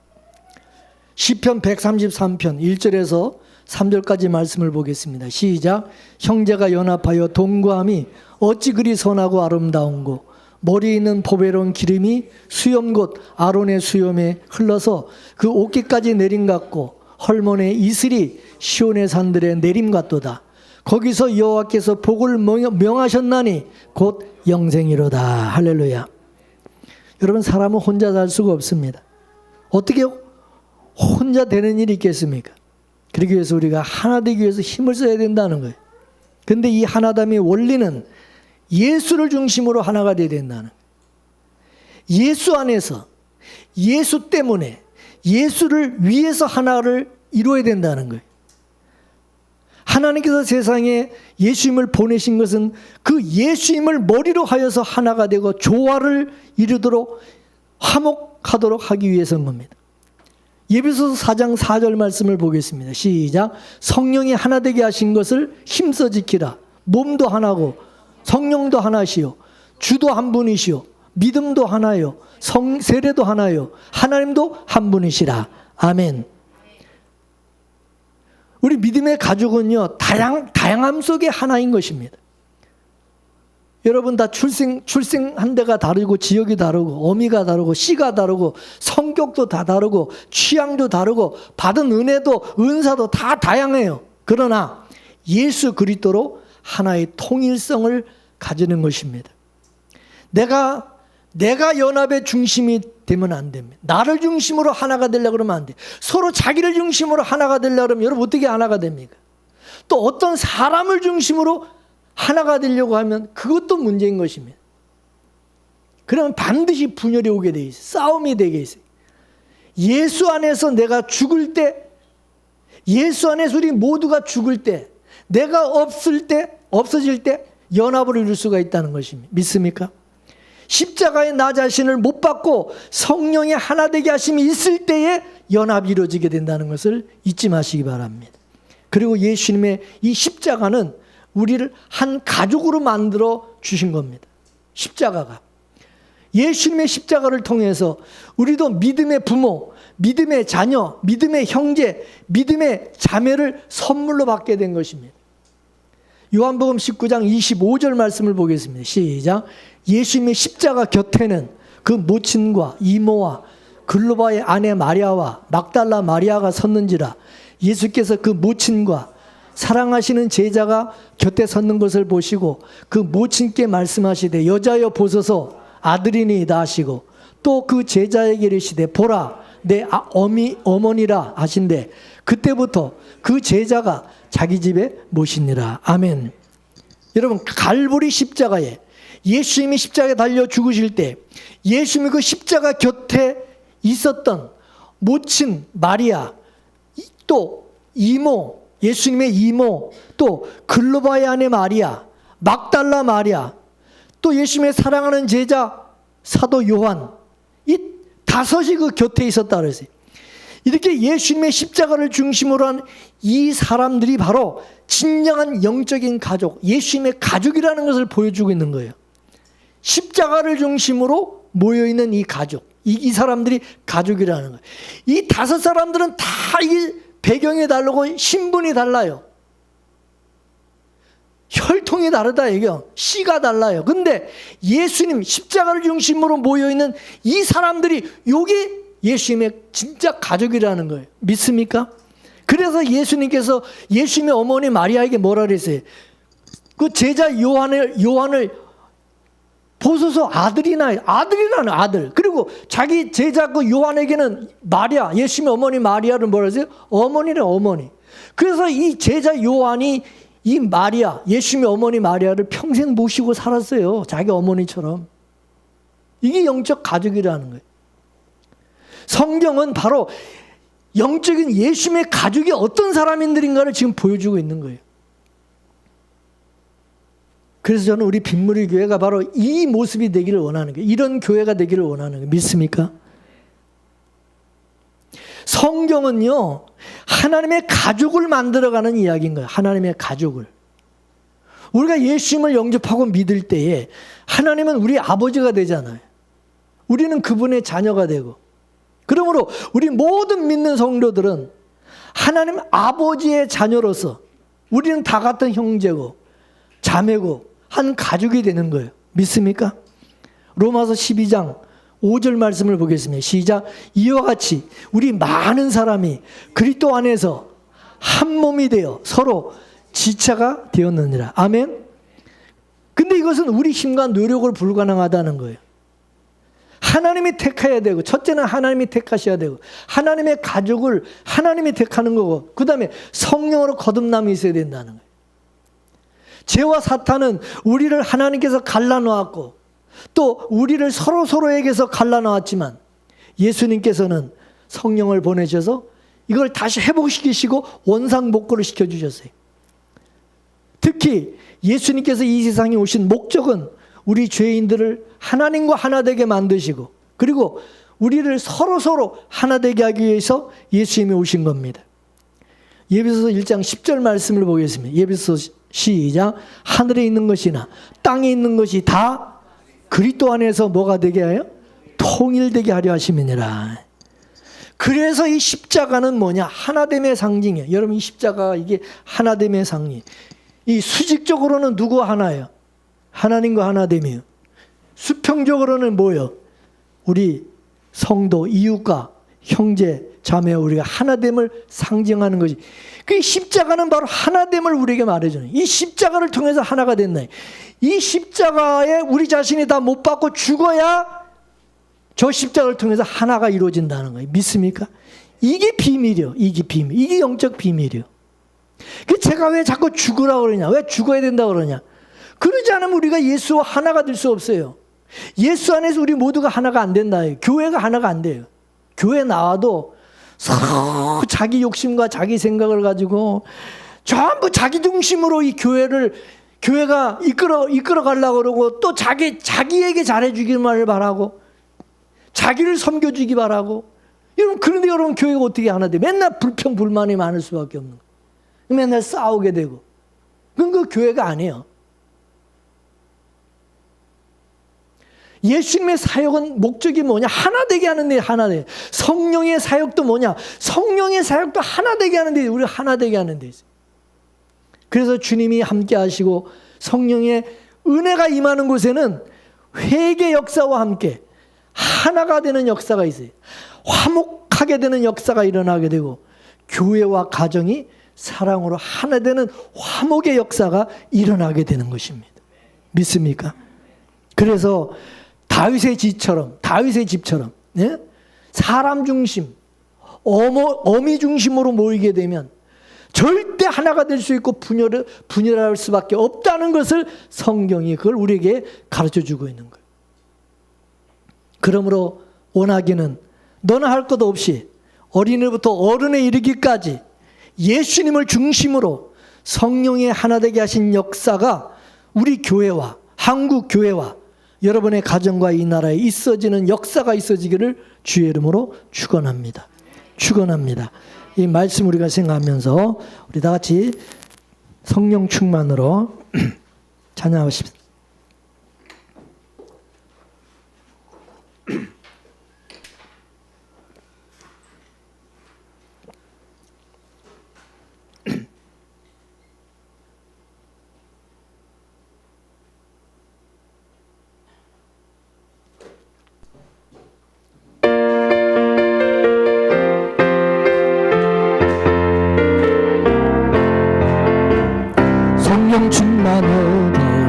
시편 133편 1절에서 3절까지 말씀을 보겠습니다. 시작. 형제가 연합하여 동거함이 어찌 그리 선하고 아름다운고 머리에 있는 보배로운 기름이 수염 곧 아론의 수염에 흘러서 그 옷깃까지 내림 같고 헐몬의 이슬이 시온의 산들에 내림 같도다. 거기서 여호와께서 복을 명하셨나니 곧 영생이로다. 할렐루야. 여러분, 사람은 혼자 살 수가 없습니다. 어떻게 혼자 되는 일이 있겠습니까? 그러기 위해서 우리가 하나 되기 위해서 힘을 써야 된다는 거예요. 그런데 이 하나됨의 원리는 예수를 중심으로 하나가 되어야 된다는 거예요. 예수 안에서, 예수 때문에, 예수를 위해서 하나를 이루어야 된다는 거예요. 하나님께서 세상에 예수님을 보내신 것은 그 예수님을 머리로 하여서 하나가 되고 조화를 이루도록 화목하도록 하기 위해서인 겁니다. 예배소서 4장 4절 말씀을 보겠습니다. 시작. 성령이 하나 되게 하신 것을 힘써 지키라. 몸도 하나고 성령도 하나시요 주도 한 분이시요 믿음도 하나요 세례도 하나요 하나님도 한 분이시라. 아멘. 우리 믿음의 가족은요, 다양함 속에 하나인 것입니다. 여러분 다 출생한 데가 다르고 지역이 다르고 어미가 다르고 씨가 다르고 성격도 다 다르고 취향도 다르고 받은 은혜도 은사도 다 다양해요. 그러나 예수 그리스도로 하나의 통일성을 가지는 것입니다. 내가 연합의 중심이 되면 안 됩니다. 나를 중심으로 하나가 되려고 그러면 안 돼. 서로 자기를 중심으로 하나가 되려고 그러면 여러분 어떻게 하나가 됩니까? 또 어떤 사람을 중심으로 하나가 되려고 하면 그것도 문제인 것입니다. 그러면 반드시 분열이 오게 돼 있어요. 싸움이 되게 있어요. 예수 안에서 내가 죽을 때, 예수 안에서 우리 모두가 죽을 때, 내가 없어질 때 연합을 이룰 수가 있다는 것입니다. 믿습니까? 십자가에 나 자신을 못 받고 성령의 하나 되게 하심이 있을 때에 연합이 이루어지게 된다는 것을 잊지 마시기 바랍니다. 그리고 예수님의 이 십자가는 우리를 한 가족으로 만들어 주신 겁니다. 십자가가. 예수님의 십자가를 통해서 우리도 믿음의 부모, 믿음의 자녀, 믿음의 형제, 믿음의 자매를 선물로 받게 된 것입니다. 요한복음 19장 25절 말씀을 보겠습니다. 시작. 예수님의 십자가 곁에는 그 모친과 이모와 글로바의 아내 마리아와 막달라 마리아가 섰는지라. 예수께서 그 모친과 사랑하시는 제자가 곁에 섰는 것을 보시고 그 모친께 말씀하시되 여자여 보소서 아들이니이다 하시고 또 그 제자에게 이르시되 보라 내 어머니라 하신대 그때부터 그 제자가 자기 집에 모시니라. 아멘. 여러분, 갈보리 십자가에 예수님이 십자가에 달려 죽으실 때 예수님이 그 십자가 곁에 있었던 모친 마리아, 또 이모, 예수님의 이모, 또 글로바의 아내 마리아, 막달라 마리아, 또 예수님의 사랑하는 제자 사도 요한, 이 다섯이 그 곁에 있었다 그랬어요. 이렇게 예수님의 십자가를 중심으로 한 이 사람들이 바로 진정한 영적인 가족, 예수님의 가족이라는 것을 보여주고 있는 거예요. 십자가를 중심으로 모여있는 이 가족, 이 사람들이 가족이라는 거예요. 이 다섯 사람들은 다 이 배경이 다르고 신분이 달라요. 혈통이 다르다 이게요. 씨가 달라요. 근데 예수님 십자가를 중심으로 모여있는 이 사람들이 여기 예수님의 진짜 가족이라는 거예요. 믿습니까? 그래서 예수님께서 예수님의 어머니 마리아에게 뭐라 그랬어요? 그 제자 요한을 보소서 아들이라는 아들. 그리고 자기 제자 그 요한에게는 마리아, 예수님의 어머니 마리아를 뭐라 했어요? 어머니래 어머니. 그래서 이 제자 요한이 이 마리아, 예수님의 어머니 마리아를 평생 모시고 살았어요. 자기 어머니처럼. 이게 영적 가족이라는 거예요. 성경은 바로 영적인 예수님의 가족이 어떤 사람인들인가를 지금 보여주고 있는 거예요. 그래서 저는 우리 빗물의 교회가 바로 이 모습이 되기를 원하는 거예요. 이런 교회가 되기를 원하는 거예요. 믿습니까? 성경은요, 하나님의 가족을 만들어가는 이야기인 거예요. 하나님의 가족을. 우리가 예수님을 영접하고 믿을 때에 하나님은 우리 아버지가 되잖아요. 우리는 그분의 자녀가 되고, 그러므로 우리 모든 믿는 성도들은 하나님 아버지의 자녀로서 우리는 다 같은 형제고 자매고 한 가족이 되는 거예요. 믿습니까? 로마서 12장 5절 말씀을 보겠습니다. 시작. 이와 같이 우리 많은 사람이 그리스도 안에서 한 몸이 되어 서로 지체가 되었느니라. 아멘. 근데 이것은 우리 힘과 노력으로 불가능하다는 거예요. 하나님이 택해야 되고, 첫째는 하나님이 택하셔야 되고, 하나님의 가족을 하나님이 택하는 거고, 그 다음에 성령으로 거듭남이 있어야 된다는 거예요. 죄와 사탄은 우리를 하나님께서 갈라놓았고, 또 우리를 서로에게서 갈라놓았지만, 예수님께서는 성령을 보내셔서 이걸 다시 회복시키시고 원상복구를 시켜주셨어요. 특히 예수님께서 이 세상에 오신 목적은 우리 죄인들을 하나님과 하나 되게 만드시고, 그리고 우리를 서로 하나 되게 하기 위해서 예수님이 오신 겁니다. 예배소서 1장 10절 말씀을 보겠습니다. 예배소서 시작. 하늘에 있는 것이나 땅에 있는 것이 다 그리스도 안에서 뭐가 되게 하여? 통일되게 하려 하심이니라. 그래서 이 십자가는 뭐냐? 하나됨의 상징이에요. 여러분, 이 십자가 이게 하나됨의 상징. 이 수직적으로는 누구 하나예요? 하나님과 하나됨이에요. 수평적으로는 뭐예요? 우리 성도, 이웃과 형제, 자매, 우리가 하나됨을 상징하는 것이. 그 십자가는 바로 하나됨을 우리에게 말해주는, 이 십자가를 통해서 하나가 됐나요? 이 십자가에 우리 자신이 다 못 박고 죽어야 저 십자가를 통해서 하나가 이루어진다는 거예요. 믿습니까? 이게 비밀이요. 이게 비밀. 이게 영적 비밀이요. 그 제가 왜 자꾸 죽으라고 그러냐? 왜 죽어야 된다고 그러냐? 그러지 않으면 우리가 예수와 하나가 될 수 없어요. 예수 안에서 우리 모두가 하나가 안 된다. 교회가 하나가 안 돼요. 교회 나와도 서로 자기 욕심과 자기 생각을 가지고 전부 자기 중심으로 이 교회가 이끌어 가려고 그러고, 또 자기에게 잘해주기만을 바라고, 자기를 섬겨주기 바라고. 그런데 여러분, 교회가 어떻게 하나 돼? 맨날 불평불만이 많을 수밖에 없는 거예요. 맨날 싸우게 되고. 그건 그 교회가 아니에요. 예수님의 사역은 목적이 뭐냐? 하나 되게 하는데, 하나 되게. 성령의 사역도 뭐냐? 성령의 사역도 하나 되게 하는데, 우리 하나 되게 하는데 있어요. 그래서 주님이 함께 하시고 성령의 은혜가 임하는 곳에는 회개 역사와 함께 하나가 되는 역사가 있어요. 화목하게 되는 역사가 일어나게 되고, 교회와 가정이 사랑으로 하나 되는 화목의 역사가 일어나게 되는 것입니다. 믿습니까? 그래서 다윗의 집처럼 예? 사람 중심, 어미 중심으로 모이게 되면 절대 하나가 될 수 있고 분열할 수밖에 없다는 것을 성경이 그걸 우리에게 가르쳐주고 있는 거예요. 그러므로 원하기는 너나 할 것 없이 어린이부터 어른에 이르기까지 예수님을 중심으로 성령의 하나 되게 하신 역사가 우리 교회와 한국 교회와 여러분의 가정과 이 나라에 있어지는 역사가 있어지기를 주의 이름으로 축원합니다. 축원합니다. 이 말씀 우리가 생각하면서 우리 다 같이 성령 충만으로 찬양하십시다.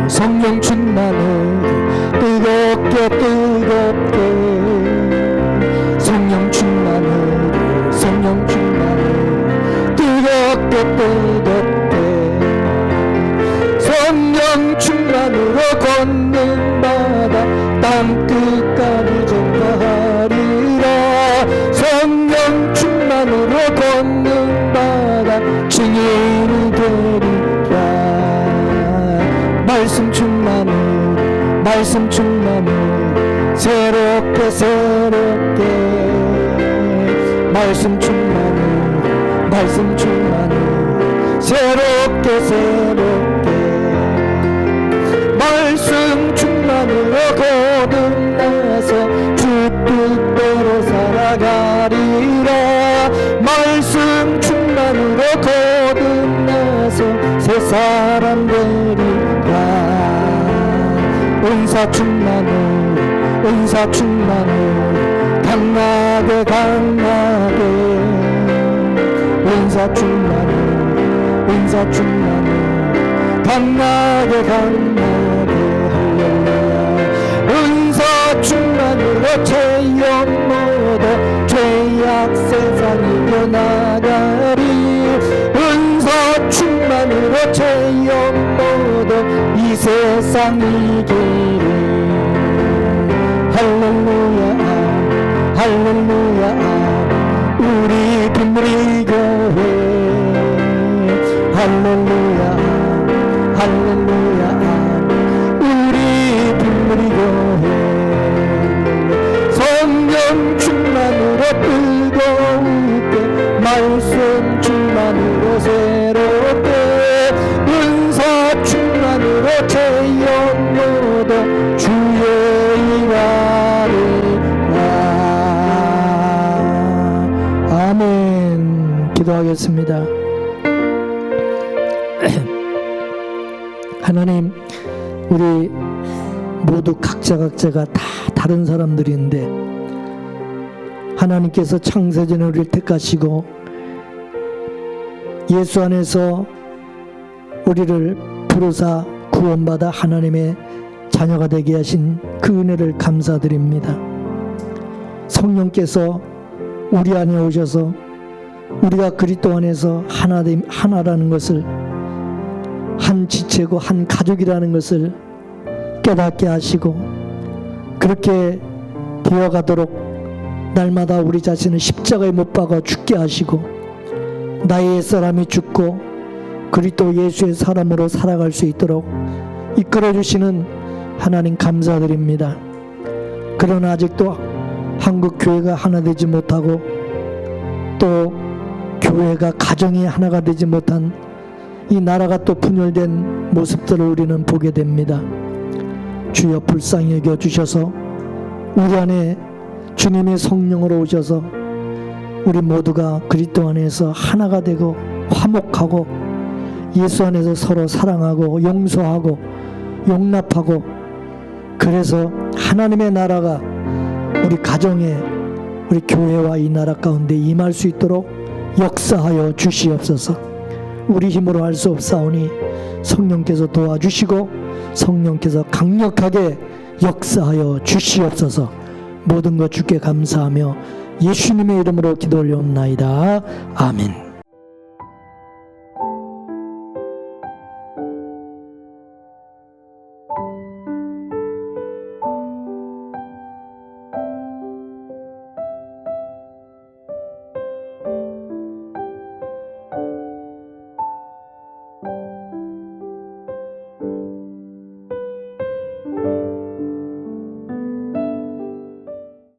성령 충만으로 뜨겁게 성령 충만으로 뜨겁게 성령 충만으로 걷는 바다 땅끝까지 전파하리라. 성령 충만으로 걷는 바다 증인이 되리라. 말씀 충만으로 새롭게 말씀 충만으로 새롭게 말씀 충만으로 거듭나서 주 나가리라. 말씀 충만으로 거듭나서 새 사람 되리라. 은사 충만으로 은사 충만으로 강하게 강하게 은사 충만으로 은사 충만으로 강하게 강하게 할렐루야. 은사 충만으로 죄업 모두 죄악 세상 이겨나가리. 은사 충만으로 죄업 모두 이 세상 이기리. 할렐루야 할렐루야. 우리 빗물이 교회 할렐루야 할렐루야. 우리 빗물이 교회 성령 충만으로 뜨거울게. 말씀 충만으로 새롭게. 은사 충만으로 죄업 모두 주의 일하리라. 아멘. 기도하겠습니다. 하나님, 우리 모두 각자가 다 다른 사람들인데 하나님께서 창세전에 우리를 택하시고 예수 안에서 우리를 부르사 구원받아 하나님의 자녀가 되게 하신 그 은혜를 감사드립니다. 성령께서 우리 안에 오셔서 우리가 그리스도 안에서 하나라는 것을, 한 지체고 한 가족이라는 것을 깨닫게 하시고 그렇게 되어가도록 날마다 우리 자신을 십자가에 못 박아 죽게 하시고 나의 옛사람이 죽고 그리스도 예수의 사람으로 살아갈 수 있도록 이끌어 주시는 하나님 감사드립니다. 그러나 아직도 한국 교회가 하나 되지 못하고 또 교회가 가정이 하나가 되지 못한 이 나라가 또 분열된 모습들을 우리는 보게 됩니다. 주여 불쌍히 여겨 주셔서 우리 안에 주님의 성령으로 오셔서 우리 모두가 그리스도 안에서 하나가 되고 화목하고 예수 안에서 서로 사랑하고 용서하고 용납하고, 그래서 하나님의 나라가 우리 가정에 우리 교회와 이 나라 가운데 임할 수 있도록 역사하여 주시옵소서. 우리 힘으로 할 수 없사오니 성령께서 도와주시고 성령께서 강력하게 역사하여 주시옵소서. 모든 것 주께 감사하며 예수님의 이름으로 기도 올려옵나이다. 아멘.